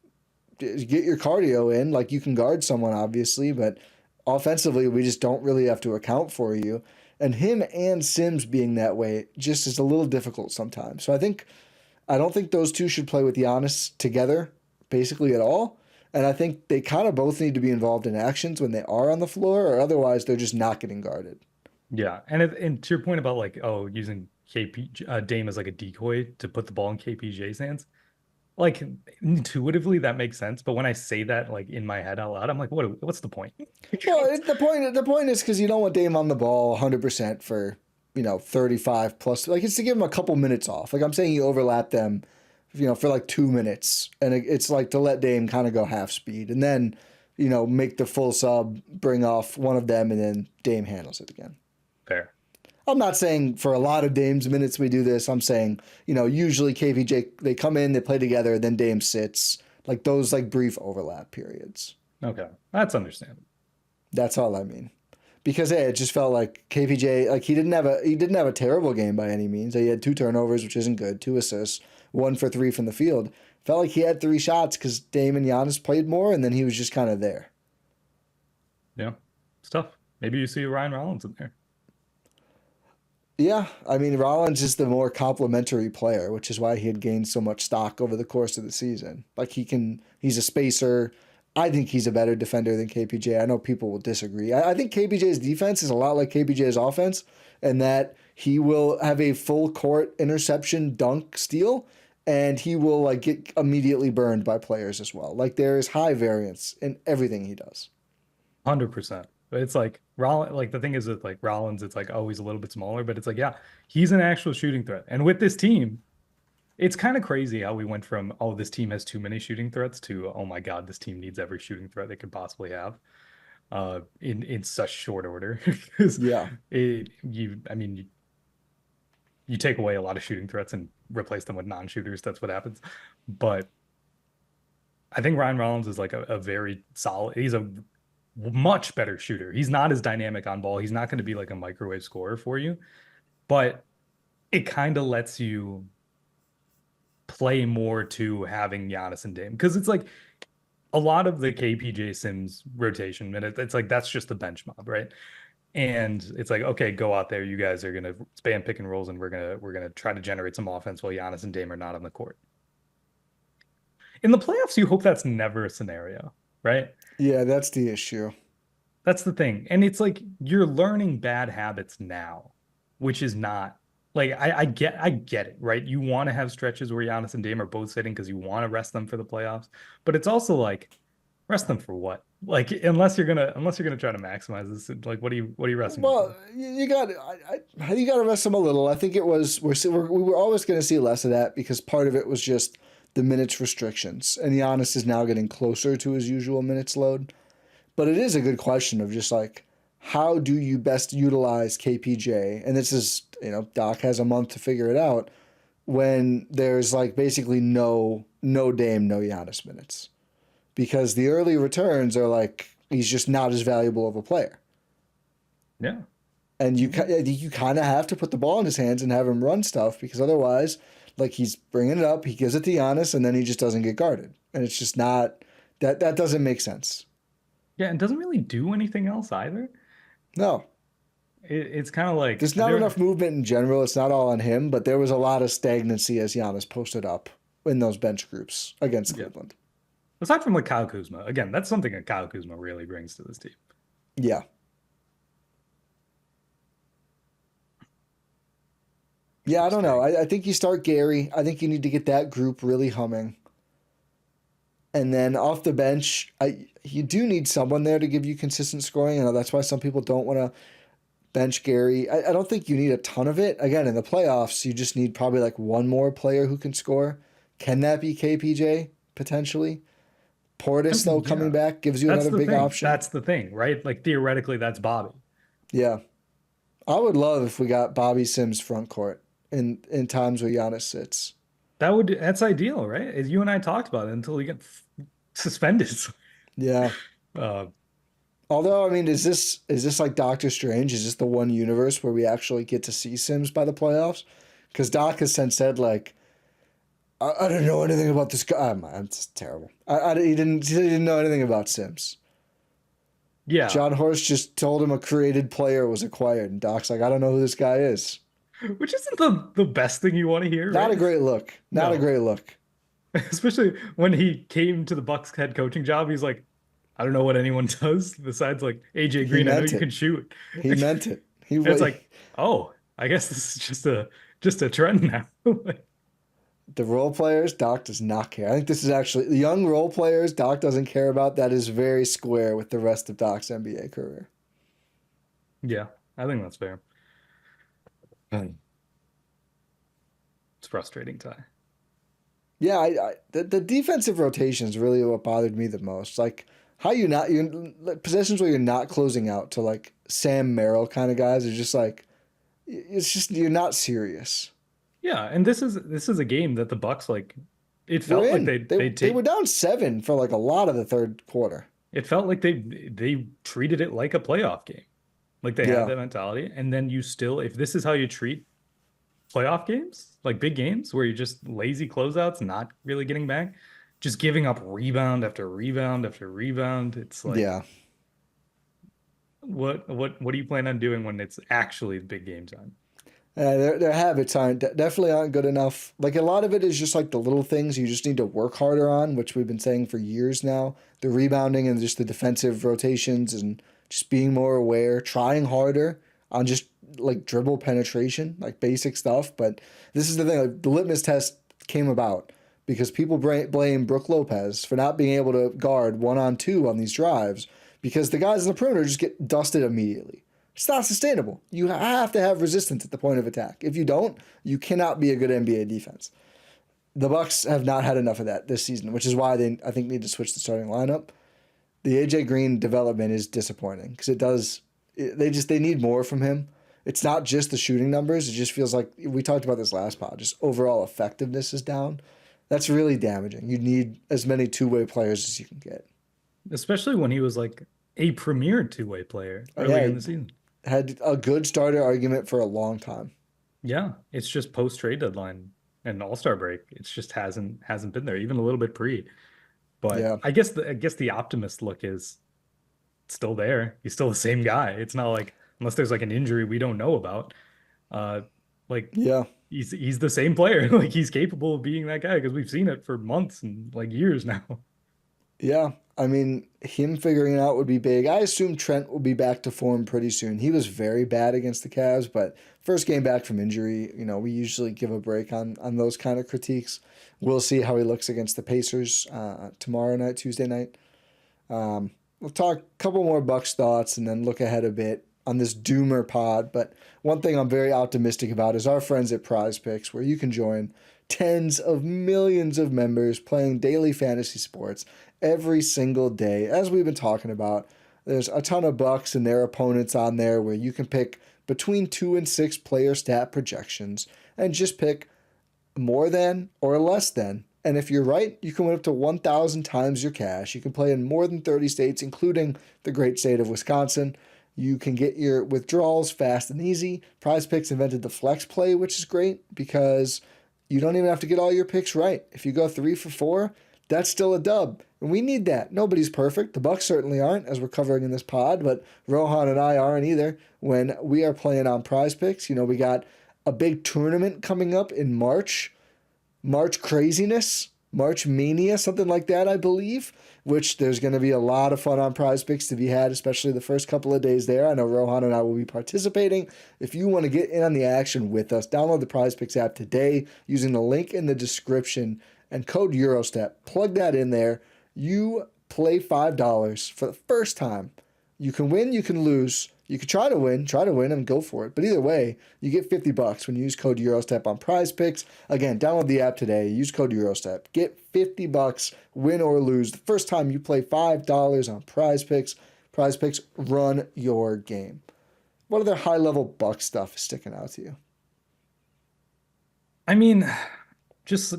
get your cardio in. Like you can guard someone, obviously, but offensively, we just don't really have to account for you. And him and Sims being that way just is a little difficult sometimes. So I don't think those two should play with Giannis together basically at all. And I think they kind of both need to be involved in actions when they are on the floor, or otherwise they're just not getting guarded. Yeah, and to your point about like using KP Dame as like a decoy to put the ball in KPJ's hands, like intuitively that makes sense, but when I say that like in my head out loud, I'm like, what's the point? Well, the point is because you don't want Dame on the ball 100% for 35 plus. Like it's to give him a couple minutes off. Like I'm saying, you overlap them, for like 2 minutes, and it's like to let Dame kind of go half speed, and then make the full sub, bring off one of them, and then Dame handles it again. Fair. I'm not saying for a lot of Dame's minutes we do this. I'm saying, usually KPJ, they come in, they play together, then Dame sits. Like those like brief overlap periods. Okay, that's understandable. That's all I mean. because hey, it just felt like KPJ, like he didn't have a terrible game by any means. He had 2 turnovers, which isn't good, 2 assists, 1 for 3 from the field. Felt like he had 3 shots because Dame and Giannis played more, and then he was just kind of there. Yeah, it's tough. Maybe you see Ryan Rollins in there. Yeah, I mean Rollins is the more complementary player, which is why he had gained so much stock over the course of the season. Like he's a spacer. I think he's a better defender than KPJ. I know people will disagree. I think KPJ's defense is a lot like KPJ's offense, and that he will have a full court interception, dunk, steal, and he will like get immediately burned by players as well. Like there is high variance in everything he does. 100%. But it's like Rollins, like the thing is with like Rollins, it's like always a little bit smaller, but it's like, yeah, he's an actual shooting threat. And with this team, it's kind of crazy how we went from, oh, this team has too many shooting threats to, oh my God, this team needs every shooting threat they could possibly have in such short order. Because Yeah. I mean, you take away a lot of shooting threats and replace them with non-shooters. That's what happens. But I think Ryan Rollins is like a very solid, he's a much better shooter. He's not as dynamic on ball. He's not going to be like a microwave scorer for you, but it kind of lets you play more to having Giannis and Dame, because it's like a lot of the KPJ Sims rotation, and it's like that's just the bench mob, right? And it's like, okay, go out there. You guys are gonna spam pick and rolls, and we're gonna try to generate some offense while Giannis and Dame are not on the court. In the playoffs, you hope that's never a scenario, right? Yeah, that's the issue. That's the thing. And it's like you're learning bad habits now, which is not like I get it, right? You want to have stretches where Giannis and Dame are both sitting because you want to rest them for the playoffs. But it's also like rest them for what? Like unless you're gonna try to maximize this, like what are you resting them Well, for? you got you got to rest him a little. I think it was we were always going to see less of that because part of it was just the minutes restrictions, and Giannis is now getting closer to his usual minutes load. But it is a good question of just like how do you best utilize KPJ? And this is Doc has a month to figure it out when there's like basically no Dame, no Giannis minutes because the early returns are like he's just not as valuable of a player. Yeah. And you kind of have to put the ball in his hands and have him run stuff because otherwise, like he's bringing it up, he gives it to Giannis, and then he just doesn't get guarded, and it's just not that doesn't make sense. Yeah, and doesn't really do anything else either. No, It's kind of like there's not enough movement in general. It's not all on him, but there was a lot of stagnancy as Giannis posted up in those bench groups against yeah. Cleveland. Aside from like Kyle Kuzma, again, that's something that Kyle Kuzma really brings to this team. Yeah. Yeah, I don't know. I think you start Gary. I think you need to get that group really humming. And then off the bench, you do need someone there to give you consistent scoring. That's why some people don't want to bench Gary. I don't think you need a ton of it. Again, in the playoffs, you just need probably like one more player who can score. Can that be KPJ potentially? Portis, though, coming back gives you another big option. That's the thing, right? Like theoretically, that's Bobby. Yeah. I would love if we got Bobby Sims front court in times where Giannis sits. That's ideal, right? As you and I talked about it until he got suspended. Yeah. Uh, Although, I mean, is this like Doctor Strange? Is this the one universe where we actually get to see Sims by the playoffs? Because Doc has since said like, I don't know anything about this guy. I'm just terrible. He didn't know anything about Sims. yeah. John Horst just told him a created player was acquired, and Doc's like, I don't know who this guy is. Which isn't the best thing you want to hear, Not right? a great look. Not a great look. Especially when he came to the Bucks head coaching job, he's like, I don't know what anyone does besides like AJ Green. I know you can shoot. He meant it. It's like, oh, I guess this is just a trend now. The role players, Doc does not care. I think this is actually the young role players Doc doesn't care about. That is very square with the rest of Doc's NBA career. Yeah, I think that's fair. It's frustrating, Ty. Yeah, the defensive rotation is really what bothered me the most. Like how you're positions where you're not closing out to like Sam Merrill kind of guys are just like it's just you're not serious. Yeah, and this is a game that the Bucks like. It felt like they were down 7 for like a lot of the third quarter. It felt like they treated it like a playoff game. Like they have Yeah. that mentality. And then you still, if this is how you treat playoff games, like big games where you're just lazy closeouts, not really getting back, just giving up rebound after rebound after rebound. It's like, Yeah. what do you plan on doing when it's actually big game time? Their habits definitely aren't good enough. Like a lot of it is just like the little things you just need to work harder on, which we've been saying for years now. The rebounding and just the defensive rotations and just being more aware, trying harder on just like dribble penetration, like basic stuff. But this is the thing, like the litmus test came about because people blame Brook Lopez for not being able to guard 1-on-2 on these drives because the guys in the perimeter just get dusted immediately. It's not sustainable. You have to have resistance at the point of attack. If you don't, you cannot be a good NBA defense. The Bucks have not had enough of that this season, which is why they I think need to switch the starting lineup. The AJ Green development is disappointing because they need more from him. It's not just the shooting numbers. It just feels like we talked about this last pod. Just overall effectiveness is down. That's really damaging. You need as many two-way players as you can get. Especially when he was like a premier two-way player earlier Yeah, in the season. had a good starter argument for a long time. Yeah, it's just post trade deadline and All-Star break. It's just hasn't been there, even a little bit pre. But Yeah, I guess the optimist look is still there. He's still the same guy. It's not like unless there's like an injury we don't know about. Uh, like yeah. he's the same player. Like he's capable of being that guy because we've seen it for months and like years now. Yeah, I mean, him figuring it out would be big. I assume Trent will be back to form pretty soon. He was very bad against the Cavs, but first game back from injury, we usually give a break on those kind of critiques. We'll see how he looks against the Pacers tomorrow night, Tuesday night. We'll talk a couple more Bucks thoughts and then look ahead a bit on this Doomer pod. But one thing I'm very optimistic about is our friends at Prize Picks, where you can join tens of millions of members playing daily fantasy sports every single day. As we've been talking about, there's a ton of Bucks and their opponents on there where you can pick between 2 and 6 player stat projections and just pick more than or less than. And if you're right, you can win up to 1,000 times your cash. You can play in more than 30 states, including the great state of Wisconsin. You can get your withdrawals fast and easy. Prize Picks invented the flex play, which is great because you don't even have to get all your picks right. If you go 3 for 4, that's still a dub. And we need that. Nobody's perfect. The Bucks certainly aren't, as we're covering in this pod, but Rohan and I aren't either. When we are playing on Prize Picks, we got a big tournament coming up in March. March Craziness, March Mania, something like that, I believe, which there's going to be a lot of fun on Prize Picks to be had, especially the first couple of days there. I know Rohan and I will be participating. If you want to get in on the action with us, download the Prize Picks app today using the link in the description and code Eurostep. Plug that in there. You play $5 for the first time. You can win, you can lose. You could try to win and go for it. But either way, you get $50 when you use code Eurostep on Prize Picks. Again, download the app today. Use code Eurostep. Get $50, win or lose. The first time you play $5 on Prize Picks. Prize Picks, run your game. What other high-level Buck stuff is sticking out to you? I mean, just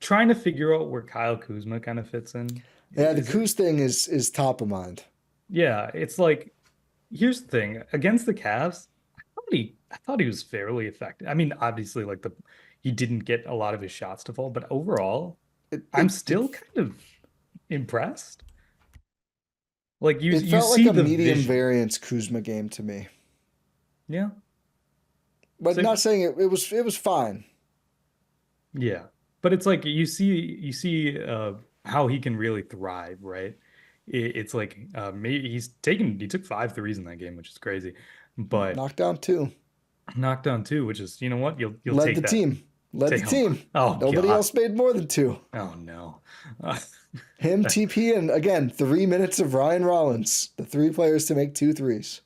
trying to figure out where Kyle Kuzma kind of fits in. Yeah, the Is it? Kuz thing is top of mind. Yeah, it's like here's the thing against the Cavs. I thought he was fairly effective. I mean, obviously, like he didn't get a lot of his shots to fall, but overall, It I'm it it, still kind of impressed. Like you it you felt like see a the medium vision. variance Kuzma game to me. Yeah. But So not saying it was fine. yeah. But it's like you see how he can really thrive, right? It's like maybe he took 5 threes in that game, which is crazy. But Knockdown two. knocked down two, which is, you know what? You'll Led the take that. team. Led the Take him. team. Oh Nobody God. else made more than two. Oh no. Uh, Him, TP, and again, 3 minutes of Ryan Rollins. The three players to make 2 threes.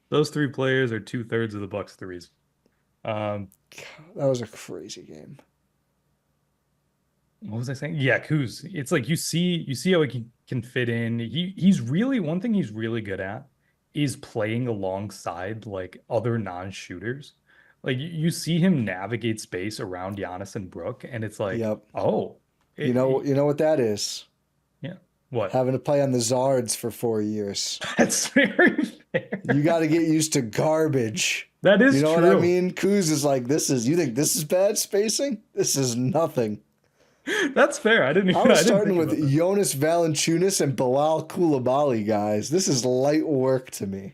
those three players are 2/3 of the Bucks threes. Um, God, that was a crazy game. what was I saying? Yeah, Kuz. It's like you see how he can fit in. He's really one thing he's really good at is playing alongside like other non-shooters. Like you see him navigate space around Giannis and Brook, and it's like, Yep. oh, You know what that is? yeah. What? Having to play on the Zards for 4 years. That's very fair. You got to get used to garbage. That You is know what I true. mean? Kuz is like, you think this is bad spacing? This is nothing. That's fair. I I was didn't starting think with about that. Jonas Valanciunas and Bilal Coulibaly, guys. This is light work to me.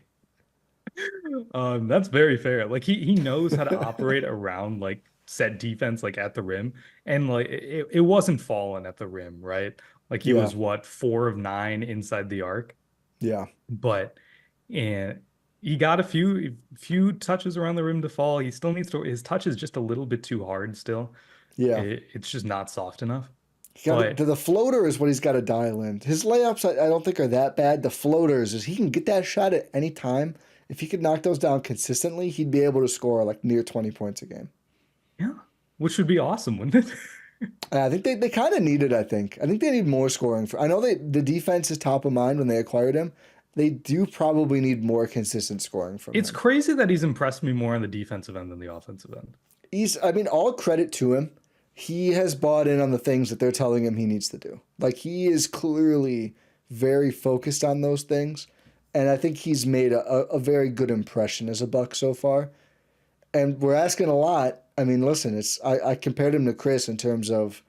That's very fair. Like he knows how to operate around like set defense, like at the rim, and like it wasn't falling at the rim, right? Like he Yeah, was what 4 of 9 inside the arc, yeah, but and he got a few touches around the rim to fall. He still needs to. His touch is just a little bit too hard still. yeah. It's just not soft enough. He got But the floater is what he's got to dial in. His layups, I don't think are that bad. The floaters is he can get that shot at any time. If he could knock those down consistently, he'd be able to score like near 20 points a game. yeah, which would be awesome, wouldn't it? And I think they kind of need it, I think. I think they need more scoring. I know the defense is top of mind when they acquired him. They do probably need more consistent scoring from It's him. crazy that he's impressed me more on the defensive end than the offensive end. I mean, all credit to him. He has bought in on the things that they're telling him he needs to do. Like, he is clearly very focused on those things. And I think he's made a very good impression as a Buck so far. And we're asking a lot. I mean, listen, I compared him to Chris in terms of,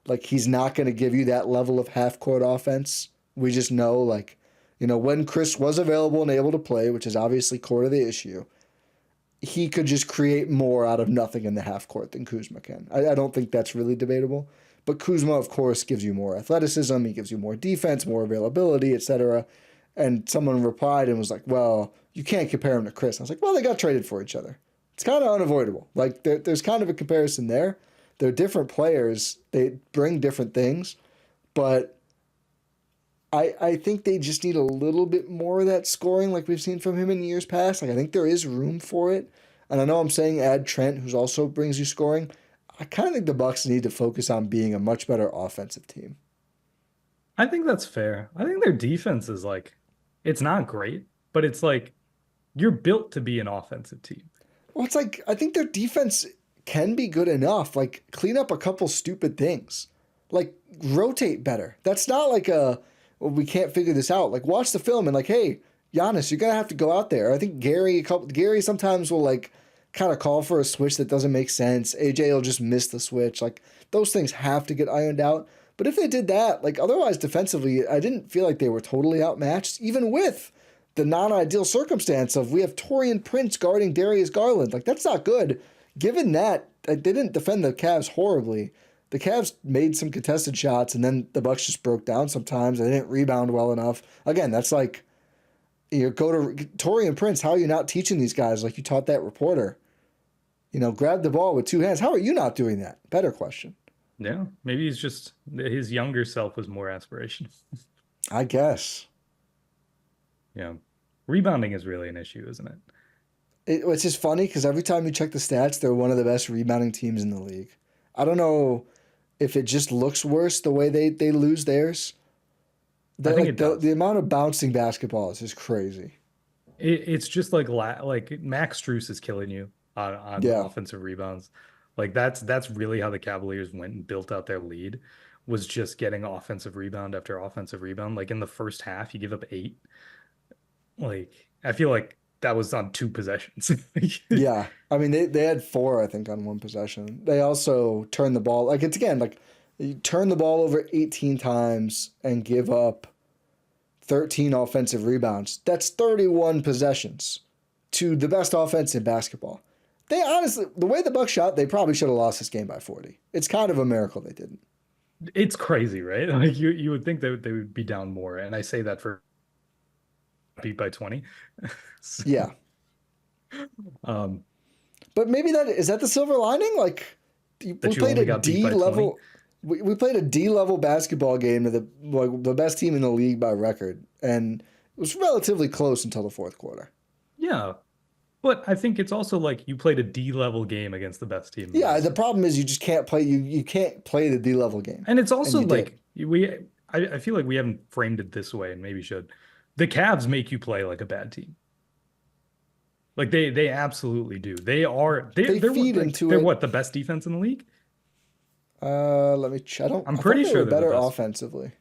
like, he's not going to give you that level of half-court offense. We just know, like, when Chris was available and able to play, which is obviously core to the issue, he could just create more out of nothing in the half court than Kuzma can. I don't think that's really debatable. But Kuzma, of course, gives you more athleticism. He gives you more defense, more availability, etc. And someone replied and was like, well, you can't compare him to Chris. I was like, well, they got traded for each other. It's kind of unavoidable. Like, there's kind of a comparison there. They're different players. They bring different things. But I think they just need a little bit more of that scoring like we've seen from him in years past. Like, I think there is room for it. And I know I'm saying add Trent, who's also brings you scoring. I kind of think the Bucks need to focus on being a much better offensive team. I think that's fair. I think their defense is like, it's not great, but it's like you're built to be an offensive team. Well, it's like I think their defense can be good enough. Like, clean up a couple stupid things. Like, rotate better. That's not like well, we can't figure this out. Like, watch the film and like, hey, Giannis, you're gonna have to go out there. I think Gary sometimes will like kind of call for a switch that doesn't make sense. AJ will just miss the switch. Like, those things have to get ironed out. But if they did that, like, otherwise defensively, I didn't feel like they were totally outmatched, even with the non-ideal circumstance of we have Torian Prince guarding Darius Garland. Like, that's not good. Given that, they didn't defend the Cavs horribly. The Cavs made some contested shots, and then the Bucks just broke down sometimes. They didn't rebound well enough. Again, that's like, go to Torian Prince. How are you not teaching these guys like you taught that reporter? Grab the ball with two hands. How are you not doing that? Better question. Yeah, maybe he's just his younger self was more aspirational. I guess. Yeah. Rebounding is really an issue, isn't it? It's just funny because every time you check the stats, they're one of the best rebounding teams in the league. I don't know if it just looks worse the way they lose theirs. I think it does. The amount of bouncing basketballs is crazy. It's just like Max Strus is killing you on Yeah. offensive rebounds. Like that's really how the Cavaliers went and built out their lead, was just getting offensive rebound after offensive rebound. Like in the first half, you give up 8. Like I feel like that was on 2 possessions. Yeah. I mean, they had 4, I think, on one possession. They also turned the ball. Like, it's again, like, you turn the ball over 18 times and give up 13 offensive rebounds. That's 31 possessions to the best offense in basketball. They honestly, the way the Bucks shot, they probably should have lost this game by 40. It's kind of a miracle they didn't. It's crazy, right? Like you would think that they would be down more, and I say that for beat by 20. So, Yeah. um, But maybe is that the silver lining? Like, we that you played only a got beat D by 20. level. We played a D level basketball game to the best team in the league by record, and it was relatively close until the fourth quarter. Yeah, but I think it's also like you played a D level game against the best team. Yeah, the problem is you just can't play. You can't play the D level game. And it's also And like I feel like we haven't framed it this way, and maybe should. The Cavs make you play like a bad team. Like they absolutely do. They're feed like, into they're it. what, the best defense in the league? Let me. I'm I pretty thought they sure were they're the better best. offensively.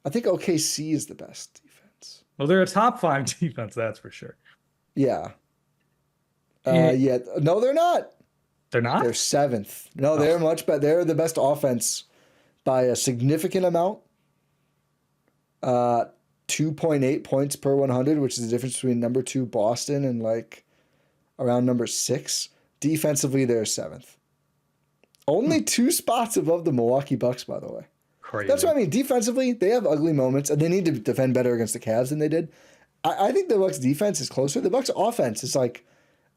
I think OKC is the best defense. Well, they're a top 5 defense, that's for sure. Yeah. Eh, Yeah. No, they're not. they're They're not? seventh. No, they're Oh, much better. They're the best offense by a significant amount. Uh, 2.8 points per 100, which is the difference between number two Boston and like around number six. Defensively, they're seventh. hmm, Only two spots above the Milwaukee Bucks, by the way. That's what crazy. I mean. Defensively, they have ugly moments, and they need to defend better against the Cavs than they did. I think the Bucks defense is closer. The Bucks offense is like,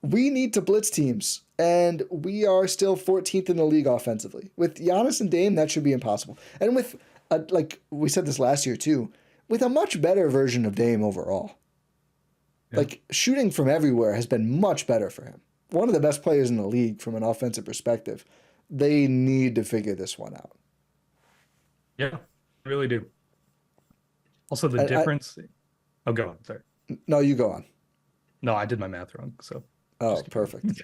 we need to blitz teams, and we are still 14th in the league offensively. With Giannis and Dame, that should be impossible. And with, like we said this last year too, with a much better version of Dame overall. Yeah. Like, shooting from everywhere has been much better for him. One of the best players in the league from an offensive perspective. They need to figure this one out. Yeah, I really do. Also, the I difference. Oh, go on. Sorry. no, you go on. No, I did my math wrong. So Oh, just keep going. perfect.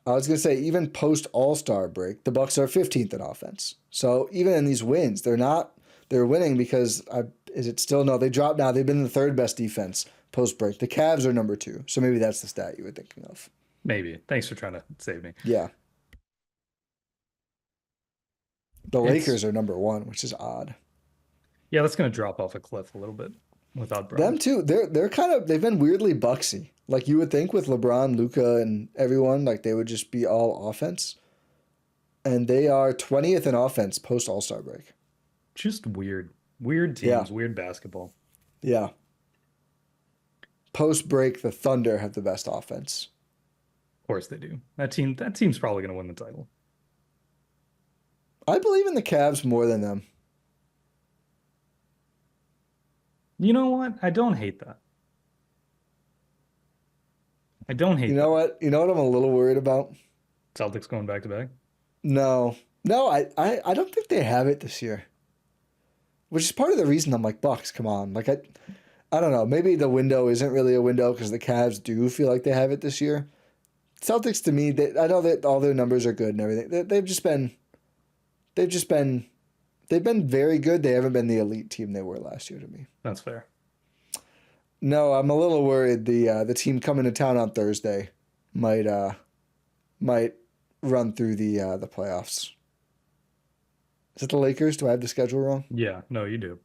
I was gonna say even post All Star break, the Bucks are 15th in offense. So even in these wins, they're not they're winning because is it still no? They dropped now. They've been the third best defense post break. The Cavs are number two. So maybe that's the stat you were thinking of. Maybe. Thanks for trying to save me. Yeah, the It's Lakers are number one, which is odd. Yeah, that's gonna drop off a cliff a little bit without Braun. Them too. They're kind of they've been weirdly Bucksy. Like you would think with LeBron, Luca, and everyone, like they would just be all offense, and they are 20th in offense post All Star break. Just weird. Weird Yeah, teams, weird basketball. yeah. Post break, the Thunder have the best offense. Of course they do. That team's probably gonna win the title. I believe in the Cavs more than them. You know what? I don't hate that. I don't You hate know that. what? You know what I'm a little worried about? Celtics going back to back. No. No, I don't think they have it this year. Which is part of the reason I'm like, Bucks, come on. Like I don't know. Maybe the window isn't really a window because the Cavs do feel like they have it this year. Celtics to me, I know that all their numbers are good and everything. They've just been they've been very good. They haven't been the elite team they were last year to me. That's fair. No, I'm a little worried the team coming to town on Thursday might might run through the playoffs. Is it the Lakers? Do I have the schedule wrong? Yeah, no, you do.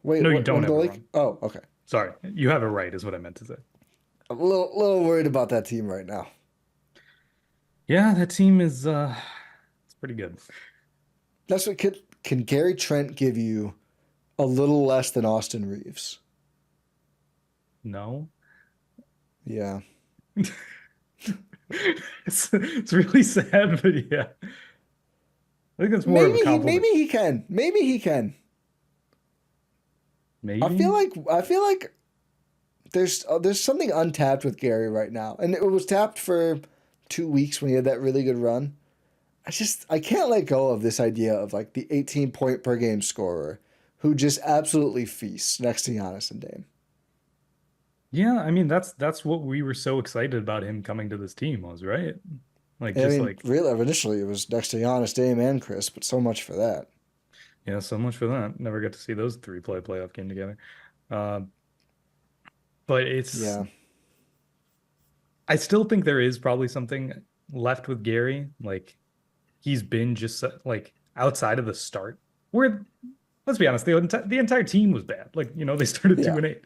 Wait, No, you what? One don't of the have it Lake? wrong. Oh, okay. Sorry. You have it right, is what I meant to say. I'm a little worried about that team right now. Yeah, that team is it's pretty good. That's what can Gary Trent give you a little less than Austin Reeves? No. Yeah. It's really sad, but yeah. I think that's more of a Maybe compliment. he can. Maybe he can. Maybe. I feel like there's something untapped with Gary right now, and it was tapped for 2 weeks when he had that really good run. I can't let go of this idea of like the 18 point per game scorer who just absolutely feasts next to Giannis and Dame. Yeah, I mean that's what we were so excited about him coming to this team was, right? Like And I just mean, like really, initially it was next to Giannis, Dame, and Chris, but so much for that. yeah, so much for that. Never get to see those three play playoff game together. Uh, but Yeah, I still think there is probably something left with Gary. Like he's been just like outside of the start where let's be honest, the entire team was bad. Like, they started two yeah, and eight.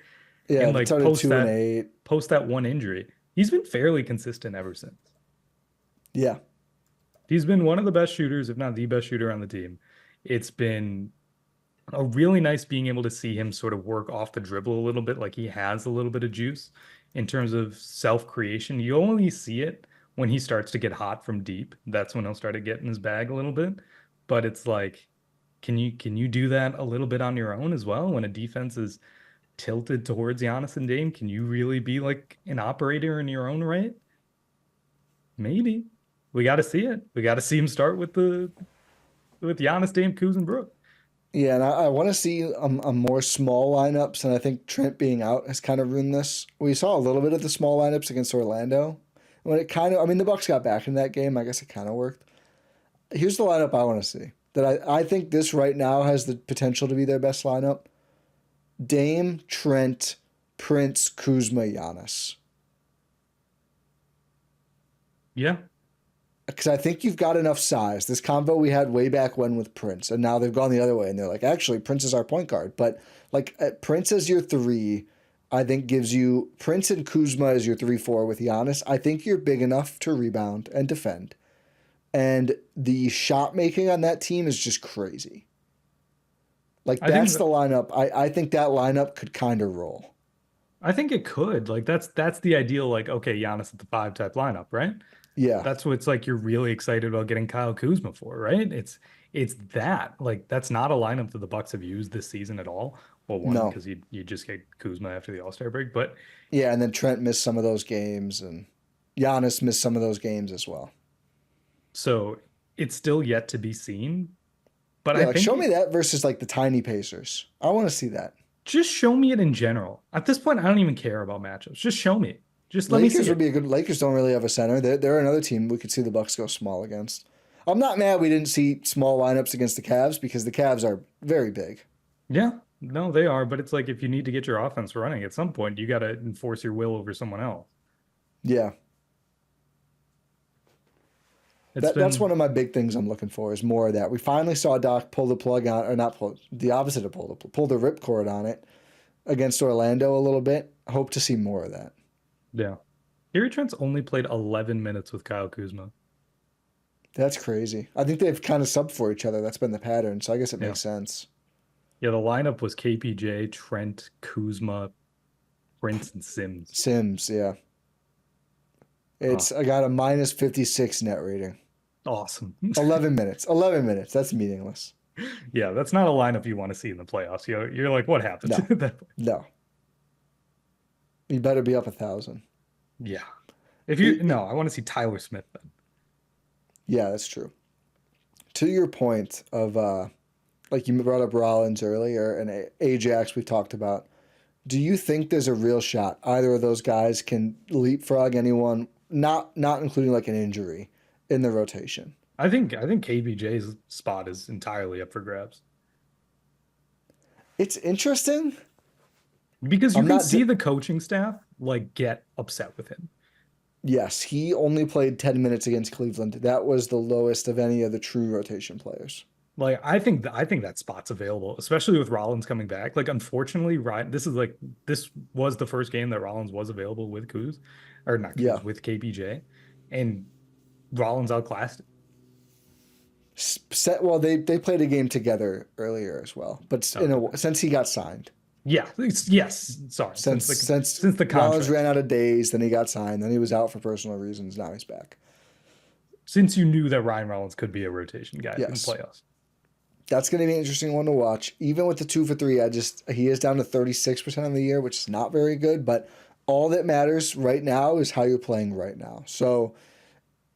yeah. And They like started 2-8. post that one injury, he's been fairly consistent ever since. Yeah, He's been one of the best shooters, if not the best shooter on the team. It's been a really nice being able to see him sort of work off the dribble a little bit, like he has a little bit of juice in terms of self-creation. You only see it when he starts to get hot from deep. That's when he'll start to get in his bag a little bit. But it's like, can you do that a little bit on your own as well when a defense is tilted towards Giannis and Dame? Can you really be like an operator in your own right? Maybe. We got to see it. We got to see him start with Giannis, Dame, Kuz, and Brook. yeah. And I want to see a more small lineups, and I think Trent being out has kind of ruined this. We saw a little bit of the small lineups against Orlando. When it kind of, I mean, the Bucks got back in that game. I guess it kind of worked. Here's the lineup I want to see. That I think this right now has the potential to be their best lineup. Dame, Trent, Prince, Kuzma, Giannis. Yeah. Because I think you've got enough size. This combo we had way back when with Prince, and now they've gone the other way, and they're like, actually, Prince is our point guard. But like Prince as your three, I think gives you Prince and Kuzma as your 3-4 with Giannis. I think you're big enough to rebound and defend, and the shot making on that team is just crazy. Like I think that's the lineup. I think that lineup could kind of roll. I think it could. Like that's the ideal, like, okay, Giannis at the five type lineup, right? Yeah, That's what's like you're really excited about getting Kyle Kuzma for, right? It's that. Like that's not a lineup that the Bucks have used this season at all. Well, one, no, because you just get Kuzma after the All-Star break, but yeah, and then Trent missed some of those games, and Giannis missed some of those games as well. so it's still yet to be seen. But Yeah, I like think show me that versus like the tiny Pacers. I want to see that. just show me it in general. At this point, I don't even care about matchups. Just show me it. Just let me see Lakers would it. be a good. Lakers don't really have a center. They're another team we could see the Bucks go small against. I'm not mad we didn't see small lineups against the Cavs because the Cavs are very big. Yeah, no, they are. But it's like if you need to get your offense running at some point, you got to enforce your will over someone else. Yeah, It's that's been, one of my big things I'm looking for is more of that. We finally saw Doc pull the plug on, or not pull the opposite of pull the ripcord on it against Orlando a little bit. Hope to see more of that. yeah. Gary Trent's only played 11 minutes with Kyle Kuzma. That's crazy. I think they've kind of subbed for each other. That's been the pattern, so I guess it Yeah. makes sense. Yeah, the lineup was KPJ, Trent, Kuzma, Prince, and Sims. Sims, yeah. Oh, I got a minus 56 net rating. awesome. 11 minutes. 11 minutes. That's meaningless. Yeah, that's not a lineup you want to see in the playoffs. You're like, what happened? No, no. You better be up 1,000. Yeah. If you It- no, I want to see Tyler Smith then. yeah, that's true. To your point of, like you brought up Rollins earlier and Ajax we've talked about. Do you think there's a real shot either of those guys can leapfrog anyone, not including like an injury, in the rotation? I think KBJ's spot is entirely up for grabs It's interesting. because you I'm can not. see the coaching staff like get upset with him. Yes, he only played 10 minutes against Cleveland. That was the lowest of any of the true rotation players. Like I think that spot's available, especially with Rollins coming back. Like unfortunately, Ryan, this was the first game that Rollins was available with Kuz, or not Yeah. Kuz with KPJ, and Rollins outclassed. Well, they played a game together earlier as well, but Okay. since he got signed, Yeah, yes. Sorry, since the Rollins contract, ran out of days, then he got signed, then he was out for personal reasons. Now he's back. since you knew that Ryan Rollins could be a rotation guy in Yes, playoffs. that's going to be an interesting one to watch. Even with the 2 for 3, he is down to 36% of the year, which is not very good. But all that matters right now is how you're playing right now. So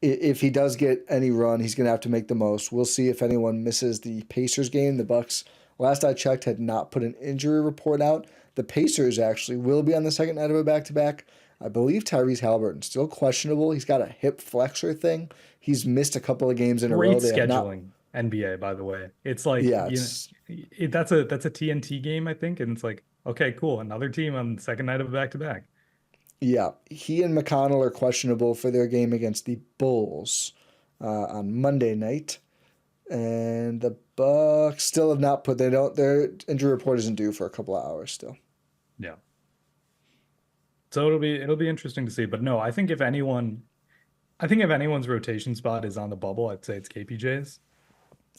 if he does get any run, he's going to have to make the most. We'll see if anyone misses the Pacers game. The Bucks, last I checked, had not put an injury report out. The Pacers actually will be on the second night of a back-to-back. I believe Tyrese Halliburton's still questionable. He's got a hip flexor thing. He's missed a couple of games in a row. Great They have not. scheduling, NBA, by the way. It's like, Yeah, it's that's a TNT game, I think, and it's like, okay, cool, another team on the second night of a back-to-back. yeah. He and McConnell are questionable for their game against the Bulls on Monday night, and the Bucks still have not put. They don't. Their injury report isn't due for a couple of hours still. Yeah. So it'll be interesting to see. But no, I think if anyone's rotation spot is on the bubble, I'd say it's KPJ's.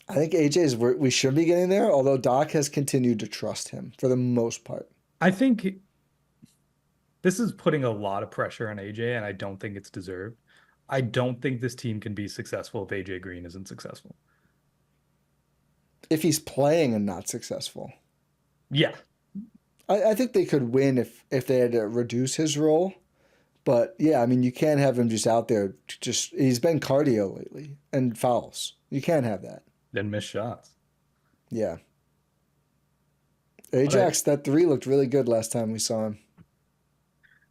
I think AJ's. We should be getting there. Although Doc has continued to trust him for the most part. I think this is putting a lot of pressure on AJ, and I don't think it's deserved. I don't think this team can be successful if AJ Green isn't successful. If he's playing and not successful, Yeah. I think they could win if they had to reduce his role. But yeah, I mean, you can't have him just out there. Just he's been cardio lately and fouls. You can't have that. Then miss shots. Yeah. But I, Ajax, that 3 looked really good last time we saw him.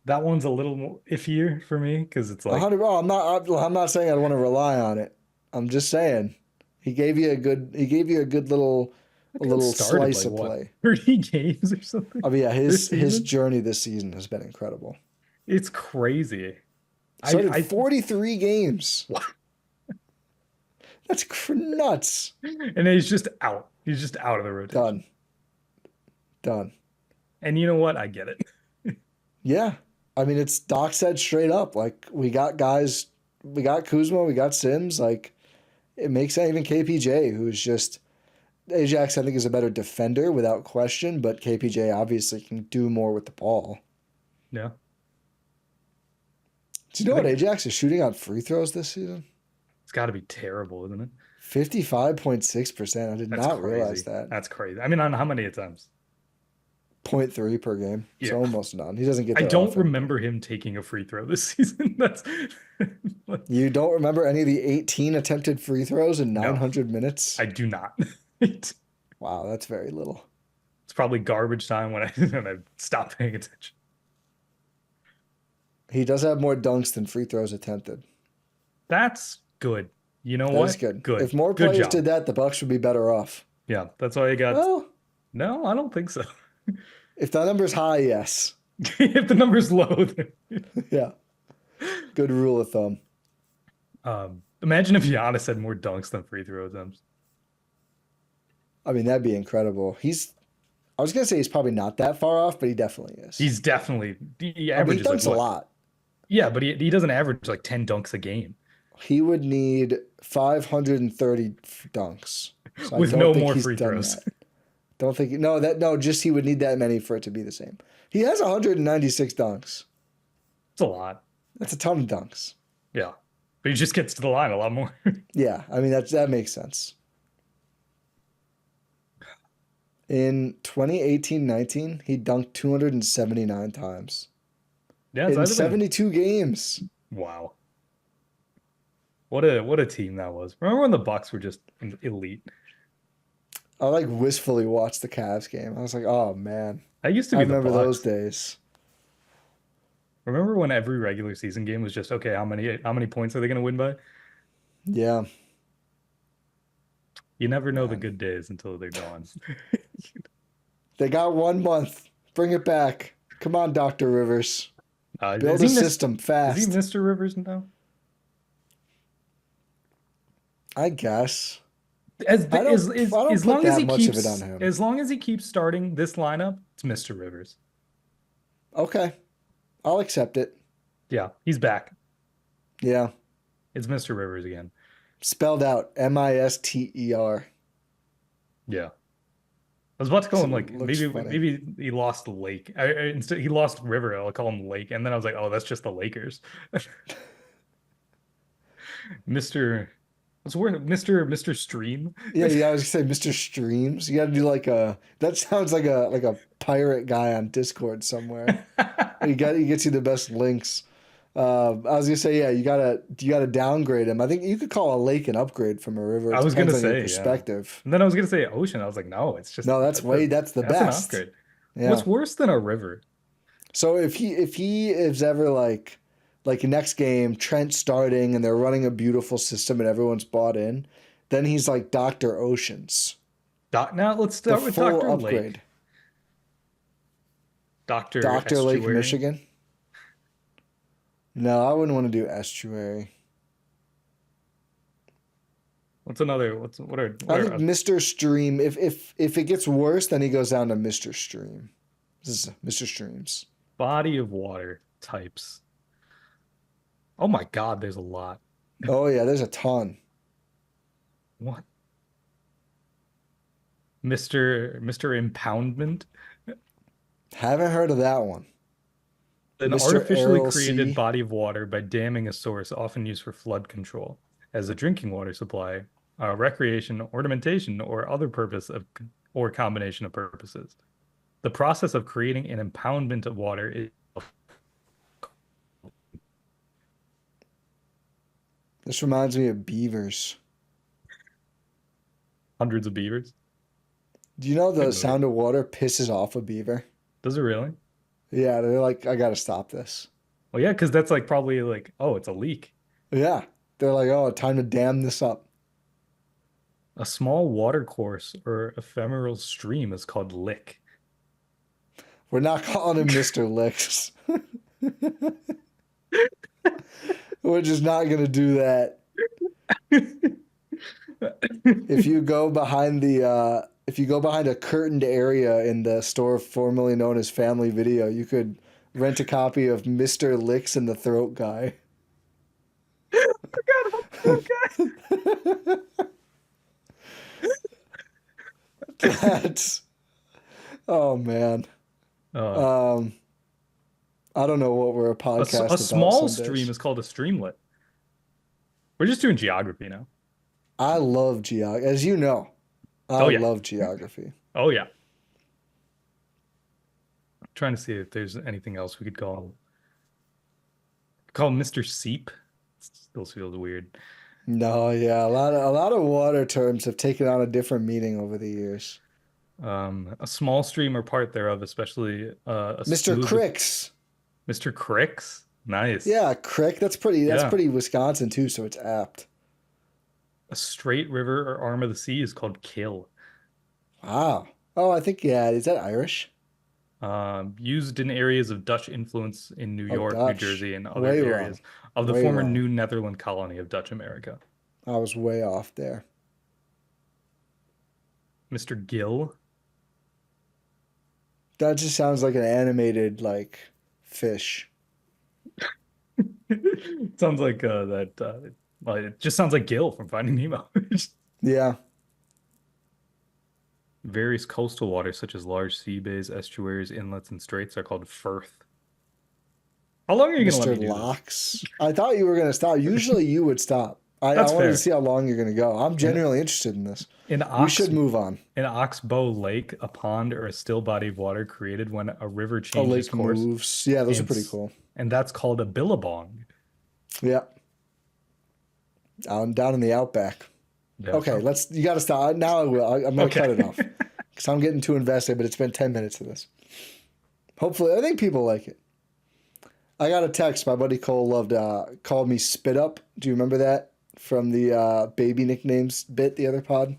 that one's a little more iffier for me because it's like 100. Oh, I'm not saying I want to rely on it. I'm just saying he gave you a good. He gave you a good little, I a think it little started slice like of what, play. 30 games or something I mean, yeah, this his season. journey this season has been incredible. It's crazy. Started I 43 games. what? That's nuts. And he's just out. He's just out of the rotation. Done. And you know what? I get it. Yeah. I mean, it's Doc said straight up. Like, we got guys, we got Kuzma, we got Sims. Like, it makes sense. Even KPJ, who's just, Ajax, I think, is a better defender without question, but KPJ obviously can do more with the ball. Yeah. Do you know what Ajax is shooting on free throws this season? It's got to be terrible, isn't it? 55.6%. I did That's not crazy. realize that. That's crazy. I mean, on how many attempts? 0.3 per game. Yeah. So almost none. He doesn't get I there don't often. remember him taking a free throw this season. That's You don't remember any of the 18 attempted free throws in 900 minutes? I do not. Wow, that's very little. It's probably garbage time when I stop paying attention. He does have more dunks than free throws attempted. That's good. You know That what? is good. Good. If more Good players job. did that, the Bucks would be better off. Yeah, that's all you got. Well, No, I don't think so. if the number's high, yes. If the number's low, then Yeah. Good rule of thumb. imagine if Giannis had more dunks than free throw attempts. I mean, that'd be incredible. I was going to say he's probably not that far off, but he definitely is. He's definitely he I mean, he averages dunks like a what? lot. Yeah, but he doesn't average like 10 dunks a game He would need 530 dunks. So with I don't no think more he's free done throws. that. Don't think just he would need that many for it to be the same. He has 196 dunks. It's a lot. That's a ton of dunks. Yeah. But he just gets to the line a lot more. Yeah, I mean that makes sense. In 2018-19, he dunked 279 times. Yeah, In 72 games. Wow. What a team that was. Remember when the Bucks were just elite? I like wistfully watched the Cavs game. I was like, oh man. That used to I be the remember those Bucks. days. Remember when every regular season game was just, okay, how many points are they going to win by? Yeah. You never know the Man. good days until they're gone. They got 1 month. Bring it back. Come on, Dr. Rivers. Build Is a he system Is fast. he Mr. Rivers now? I guess. As I don't as put long as that he much of keeps it on him. as long as he keeps starting this lineup, it's Mr. Rivers. Okay. I'll accept it. Yeah, he's back. Yeah. It's Mr. Rivers again. Spelled out Mister. Yeah. I was about to call him So like it looks funny. maybe he lost Lake. Instead he lost River. I'll call him Lake, and then I was like, oh, that's just the Lakers. Mr. What's the word? Mr. Stream. Yeah, I was gonna say Mr. Streams. You gotta do that sounds like a pirate guy on Discord somewhere. He gets you the best links. I was gonna say, yeah, you gotta downgrade him. I think you could call a lake an upgrade from a river. It I was gonna depends on your say, yeah. perspective. And then I was gonna say ocean. I was like, no, it's just No, that's the that's an best. upgrade. Yeah. What's worse than a river? So if he is ever like next game, Trent starting and they're running a beautiful system and everyone's bought in, then he's like Dr. Oceans. Now let's The start with full Dr. upgrade. Lake. Dr. Lake, Estuary. Michigan. No, I wouldn't want to do estuary. What are I think Mr. Stream. If it gets worse, then he goes down to Mr. Stream. This is Mr. Streams. body of water types? Oh my God, there's a lot. Oh yeah, there's a ton. What? Mr. Impoundment? Haven't heard of that one. An Mr. artificially Errol created C. body of water by damming a source, often used for flood control, as a drinking water supply, recreation, ornamentation, or other purpose or combination of purposes. The process of creating an impoundment of water is This reminds me of beavers. hundreds of beavers. Do you know the movie. sound of water pisses off a beaver? Does it really? Yeah, they're like, I gotta stop this. Well, yeah, because that's like probably like, oh, it's a leak. Yeah, they're like, oh, time to dam this up. A small water course or ephemeral stream is called lick. We're not calling him Mr. Licks. We're just not gonna do that. If you go behind a curtained area in the store formerly known as Family Video, you could rent a copy of Mr. Licks and the Throat Guy. Forgot about the That's oh man. guy. Um, I don't know what we're a podcast A about small some stream days. is called a streamlet. We're just doing geography now. I love geography, as you know. I Oh yeah. love geography. Oh yeah. Trying to see if there's anything else we could call him Mr. Seep. Still feels weird. No, yeah, a lot of water terms have taken on a different meaning over the years. A small stream or part thereof, especially a Mr. smooth Cricks. Mr. Cricks. Nice. Yeah, Crick. That's Yeah. pretty Wisconsin too, so it's apt. A straight river or arm of the sea is called Kill. Wow. Oh, I think yeah. Is that Irish? Used in areas of Dutch influence in New Oh, York, New Dutch. Jersey, and other Way wrong. areas of the Way former wrong. New Netherland colony of Dutch America. I was way off there. Mr. Gill. That just sounds like an animated like fish. Sounds like well, it just sounds like Gil from Finding Nemo. Yeah. Various coastal waters, such as large sea bays, estuaries, inlets, and straits, are called firth. How long are you going to let Mr. me do this? Locks. I thought you were gonna stop. Usually you would stop. I That's wanted fair. to see how long you're gonna go. I'm genuinely interested in this. In We should move on. Oxbow Lake, a pond or a still body of water created when a river A changes lake course, moves. Yeah, those are and pretty cool. and that's called a billabong. Yeah. Down in the outback. Yeah, Okay, you got to stop. Now I will. I'm going to cut it off because I'm getting too invested, but it's been 10 minutes of this. Hopefully, I think people like it. I got a text. My buddy Cole called me Spit Up. Do you remember that from the baby nicknames bit, the other pod?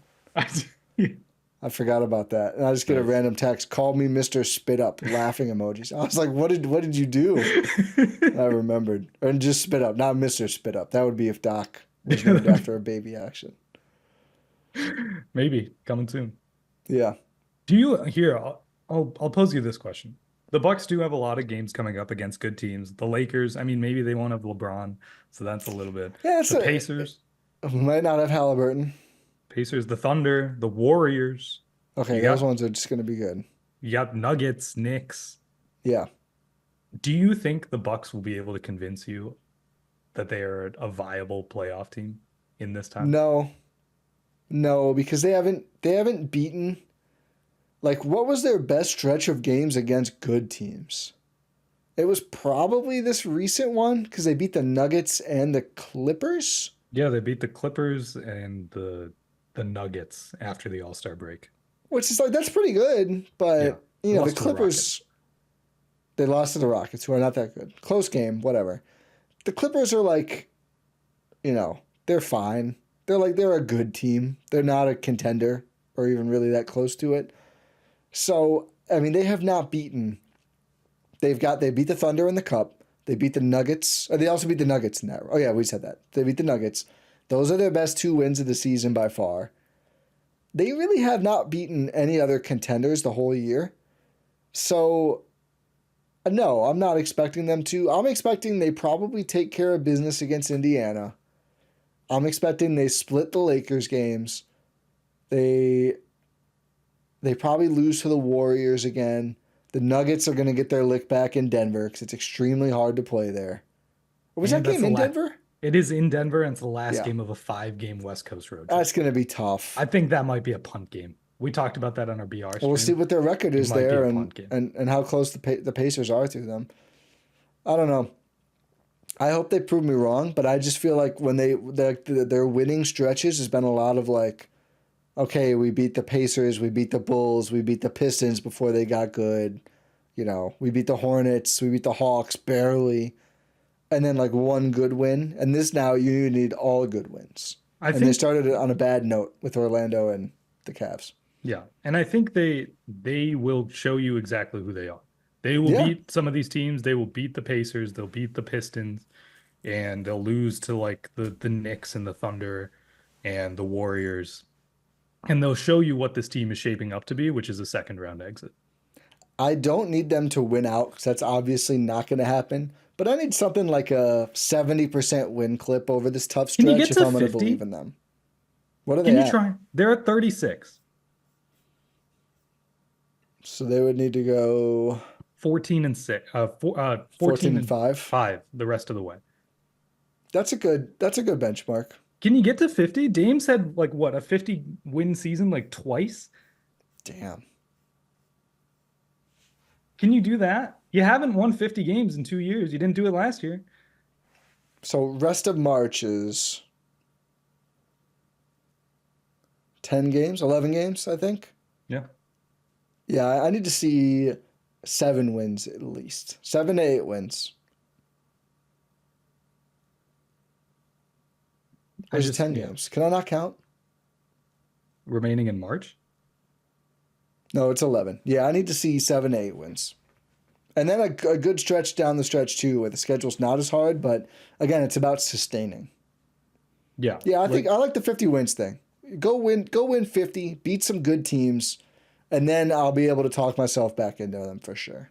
I forgot about that. And I just get a random text. Call me Mr. Spit Up. Laughing emojis. I was like, what did you do? I remembered. And just Spit Up, not Mr. Spit Up. That would be if Doc was named after a baby action. Maybe coming soon. Yeah. Do you here? I'll pose you this question. The Bucks do have a lot of games coming up against good teams. The Lakers, I mean, maybe they won't have LeBron, so that's a little bit. Yeah, The Pacers, might not have Halliburton. the Thunder, the Warriors. Okay, You those got- ones are just going to be good. You got Nuggets, Knicks. Yeah. Do you think the Bucks will be able to convince you that they are a viable playoff team in this time? No, because they haven't beaten. Like, what was their best stretch of games against good teams? It was probably this recent one because they beat the Nuggets and the Clippers. Yeah, they beat the Clippers and the Nuggets after the All-Star break. Which is like, that's pretty good. But, Yeah. you know, the Lost to the Clippers, they lost to the Rockets, who are not that good. Close game, whatever. The Clippers are like, you know, they're fine. They're a good team. They're not a contender or even really that close to it. So, I mean, they have not beaten. They beat the Thunder in the Cup. They beat the Nuggets. They also beat the Nuggets in that. Oh, yeah, we said that. They beat the Nuggets. Those are their best 2 wins of the season by far. They really have not beaten any other contenders the whole year. So, no, I'm not expecting them to. I'm expecting they probably take care of business against Indiana. I'm expecting they split the Lakers games. They probably lose to the Warriors again. The Nuggets are going to get their lick back in Denver because it's extremely hard to play there. Was And that that's game in the Denver? It is in Denver, and it's the last Yeah. game of a 5-game West Coast road trip. That's going to be tough. I think that might be a punt game. We talked about that on our BR stream. We'll see what their record is might be there a and, punt game. and how close the Pacers are to them. I don't know. I hope they prove me wrong, but I just feel like when their winning stretches has been a lot of like, okay, we beat the Pacers, we beat the Bulls, we beat the Pistons before they got good. You know, we beat the Hornets, we beat the Hawks barely, and then like one good win. And this now you need all good wins. I They think, started it on a bad note with Orlando and the Cavs. yeah, and I think they will show you exactly who they are. They will Yeah. beat some of these teams. They will beat the Pacers. They'll beat the Pistons. and they'll lose to like the Knicks and the Thunder and the Warriors, and they'll show you what this team is shaping up to be, which is a second round exit. I don't need them to win out because that's obviously not going to happen. But I need something like a 70% win clip over this tough Can you stretch get if to I'm going to 50? believe in them. What are Can they you at? try? They're at 36. So they would need to go 14 and 6, 14 14 and and 5. 5 the rest of the way. That's a good benchmark. Can you get to 50? Dame's had like what, a 50 win season like twice? Damn. Can you do that? You haven't won 50 games in 2 years. You didn't do it last year. So rest of March is 10 games, 11 games, I think. Yeah. Yeah, I need to see 7 wins at least. 7 to 8 wins. Or is it 10 Yeah. games? Can I not count? Remaining in March? No, it's 11. Yeah, I need to see 7 to 8 wins. And then a good stretch down the stretch too, where the schedule's not as hard, but again, it's about sustaining. Yeah. Yeah, I like the 50 wins thing. Go win 50, beat some good teams, and then I'll be able to talk myself back into them for sure.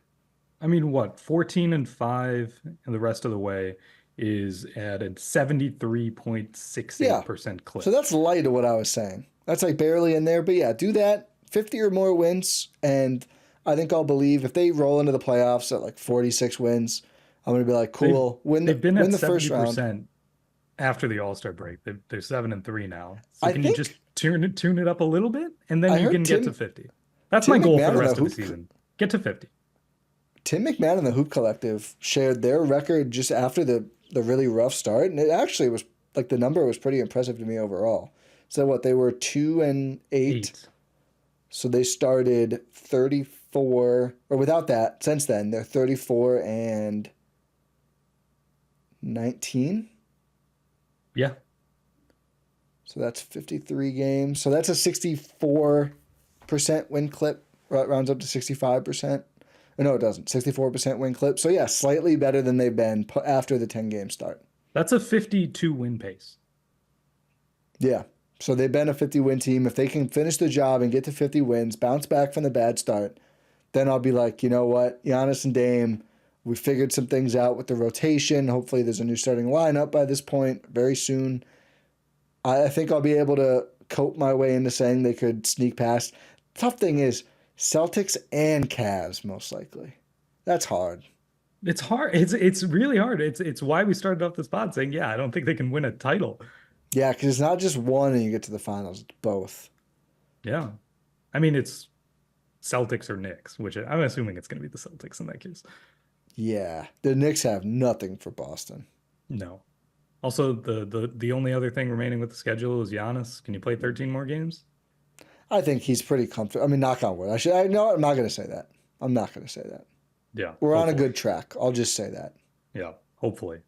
I mean, what? 14 and 5 and the rest of the way is at a Yeah. 73.68% So clip. that's light of what I was saying. That's like barely in there, but yeah, do that. 50 or more wins, and I think I'll believe if they roll into the playoffs at like 46 wins, I'm gonna be like, They've cool, win they've been at the first round. 70% after the All-Star break. They're 7 and 3 now. So I can you just think tune it up a little bit and then I you heard can get to 50. That's my Tim goal for McMahon the and the rest of the Hoop season. Get to 50. Tim McMahon and the Hoop Collective shared their record just after the really rough start, and it actually was like the number was pretty impressive to me overall. So what they were 2-8, 8. so they started 34, or without that, since then they're 34-19. Yeah. So that's 53 games. So that's a 64% win clip. Rounds up to 65%. No, it doesn't. 64% win clip. So yeah, slightly better than they've been after the 10-game start. That's a 52 win pace. Yeah. So they've been a 50-win team. If they can finish the job and get to 50 wins, bounce back from the bad start, then I'll be like, you know what? Giannis and Dame, we figured some things out with the rotation. Hopefully there's a new starting lineup by this point very soon. I think I'll be able to cope my way into saying they could sneak past. Tough thing is Celtics and Cavs, most likely. That's hard. It's hard. It's really hard. It's why we started off this pod saying, yeah, I don't think they can win a title. Yeah, because it's not just one and you get to the finals. It's both. Yeah. I mean, it's Celtics or Knicks, which I'm assuming it's going to be the Celtics in that case. Yeah. The Knicks have nothing for Boston. No. Also, the only other thing remaining with the schedule is Giannis. Can you play 13 more games? I think he's pretty comfortable. I mean, knock on wood. No, I'm not going to say that. I'm not going to say that. Yeah. We're on a Hopefully. good track. I'll just say that. Yeah. Hopefully.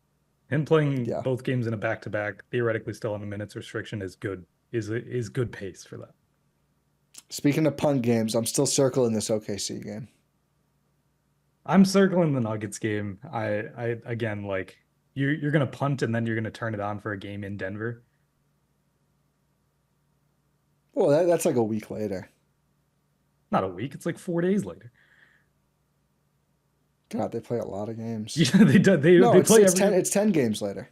Him playing Yeah. both games in a back-to-back, theoretically still on a minutes restriction, is good. Is good pace for that. Speaking of punt games, I'm still circling this OKC game. I'm circling the Nuggets game. I again, like you're gonna punt and then you're gonna turn it on for a game in Denver. Well, that's like a week later. Not a week. It's like 4 days later. God, they play a lot of games. Yeah, they do. No, They it's, play it's every. 10. It's 10 games later.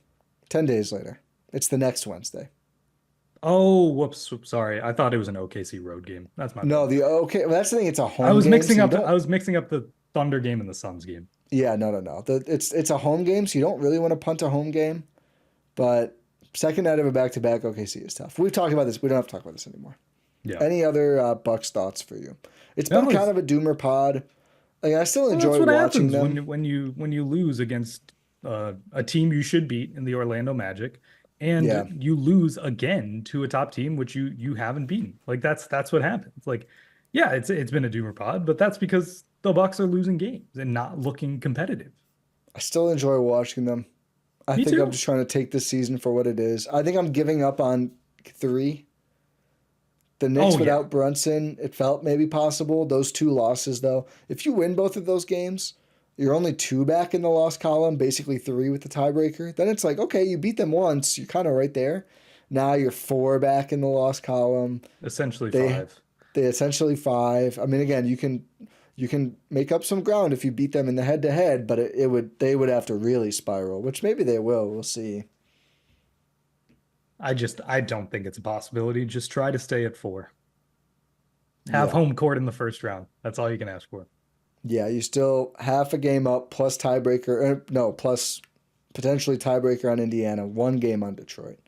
10 days later. It's the next Wednesday. Oh, whoops. Sorry. I thought it was an OKC road game. That's my No, bad. well, that's the thing. It's a home I was game. mixing So up. I was mixing up the Thunder game and the Suns game. Yeah, no. It's a home game, so you don't really want to punt a home game. But second night of a back-to-back OKC is tough. We've talked about this. We don't have to talk about this anymore. Yeah. Any other Bucks thoughts for you? It's No, been kind of a doomer pod. Like, I still enjoy that's what watching happens them. when you lose against a team you should beat in the Orlando Magic, and Yeah. you lose again to a top team which you haven't beaten. Like that's what happens. Like, yeah, it's been a doomer pod, but that's because the Bucks are losing games and not looking competitive. I still enjoy watching them. I Me think too. I'm just trying to take this season for what it is. I think I'm giving up on 3. The Knicks Oh, yeah. without Brunson, it felt maybe possible. Those 2 losses, though, if you win both of those games, you're only 2 back in the loss column, basically 3 with the tiebreaker. Then it's like, okay, you beat them once, you're kind of right there. Now you're 4 back in the loss column. Essentially They 5. they essentially 5. I mean, again, you can make up some ground if you beat them in the head to head, but they would have to really spiral, which maybe they will. We'll see. I don't think it's a possibility. Just try to stay at 4. Have Yeah. home court in the first round. That's all you can ask for. Yeah, you still half a game up plus tiebreaker. No, plus potentially tiebreaker on Indiana, 1 game on Detroit.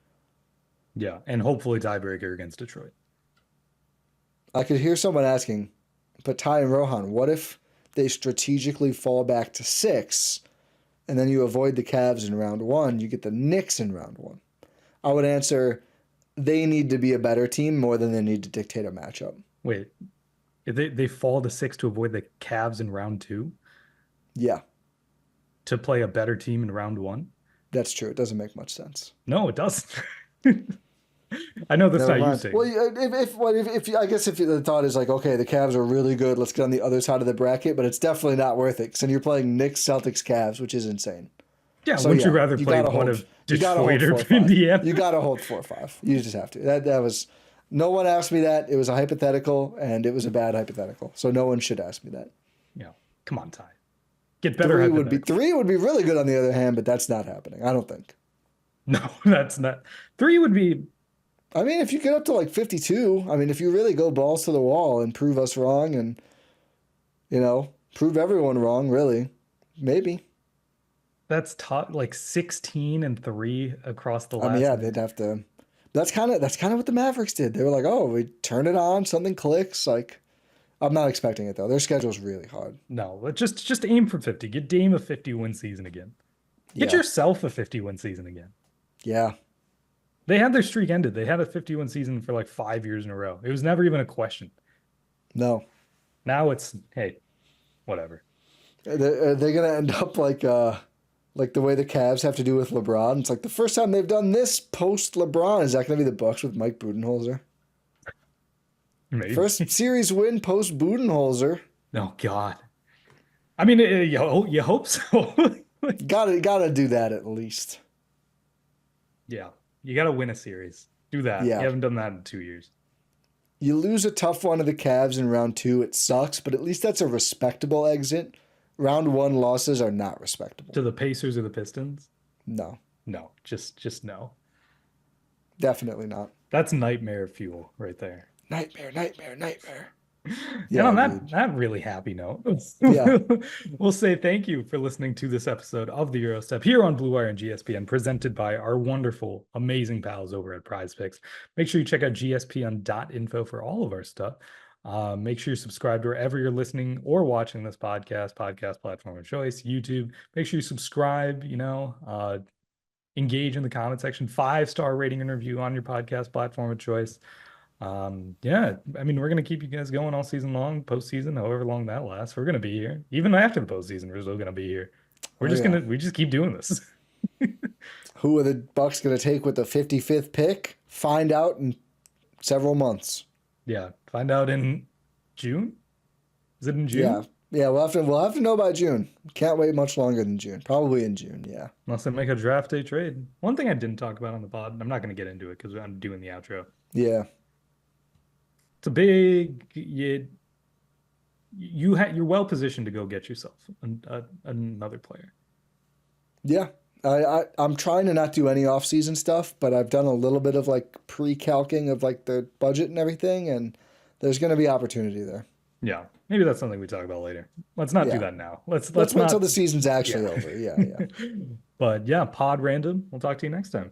Yeah, and hopefully tiebreaker against Detroit. I could hear someone asking, but Ty and Rohan, what if they strategically fall back to 6 and then you avoid the Cavs in round 1, you get the Knicks in round 1? I would answer, they need to be a better team more than they need to dictate a matchup. Wait, if they fall to 6 to avoid the Cavs in round 2 Yeah, to play a better team in round 1? that's true. It doesn't make much sense. No, it doesn't. I know that's Never not you mind. saying. Well, if I guess if the thought is like, okay, the Cavs are really good, let's get on the other side of the bracket, but it's definitely not worth it. Because then you're playing Knicks, Celtics, Cavs, which is insane. Yeah, So, wouldn't you yeah, rather you play gotta one hold- of you gotta hold Detroit or 4-5. Indiana? You got to hold 4-5. You just have to. That was no one asked me that. It was a hypothetical, and it was a bad hypothetical. So no one should ask me that. Yeah, come on, Ty. Get better. 3 would be really good on the other hand, but that's not happening. I don't think. No, that's not. 3 would be. I mean, if you get up to like 52, I mean, if you really go balls to the wall and prove us wrong and, prove everyone wrong, really, maybe. That's top like 16-3 across the I last. mean, yeah, they'd have to. That's kind of what the Mavericks did. They were like, oh, we turn it on, something clicks. Like, I'm not expecting it though. Their schedule's really hard. No, just aim for 50. Get Dame a 50-win season again. Get Yeah. yourself a 50-win season again. Yeah. They had their streak ended. They had a 50-win season for like 5 years in a row. It was never even a question. No. Now it's, hey, whatever. Are they gonna end up like the way the Cavs have to do with LeBron? It's like the first time they've done this post LeBron. Is that gonna be the Bucks with Mike Budenholzer? Maybe. First series win post Budenholzer. Oh God. I mean, you hope so. Gotta do that at least. Yeah, you got to win a series. Do that. Yeah. You haven't done that in 2 years. You lose a tough one to the Cavs in round 2. It sucks, but at least that's a respectable exit. Round 1 losses are not respectable. To the Pacers or the Pistons? No, No, just no. definitely not. That's nightmare fuel right there. Nightmare. And on dude. that really happy note, Yeah. we'll say thank you for listening to this episode of the Eurostep here on Blue Wire and GSPN, presented by our wonderful, amazing pals over at Prize Picks. Make sure you check out gspn.info for all of our stuff. Make sure you subscribe to wherever you're listening or watching this podcast platform of choice, YouTube. Make sure you subscribe, engage in the comment section, 5-star rating and review on your podcast platform of choice. Yeah, I mean, we're going to keep you guys going all season long, postseason, however long that lasts. We're going to be here. Even after the postseason, we're still going to be here. We just keep doing this. Who are the Bucks going to take with the 55th pick? Find out in several months. Yeah, find out in June. Is it in June? Yeah. We'll have to know by June. Can't wait much longer than June. Probably in June. Yeah. Unless they make a draft day trade. One thing I didn't talk about on the pod, I'm not going to get into it because I'm doing the outro. Yeah. It's a big. You're well positioned to go get yourself another player. Yeah. I'm trying to not do any off-season stuff, but I've done a little bit of like pre-calcing of like the budget and everything, and there's going to be opportunity there. Yeah, maybe that's something we talk about later. Let's not do that now. Let's wait not till the season actually over. Yeah. But yeah, pod random. We'll talk to you next time.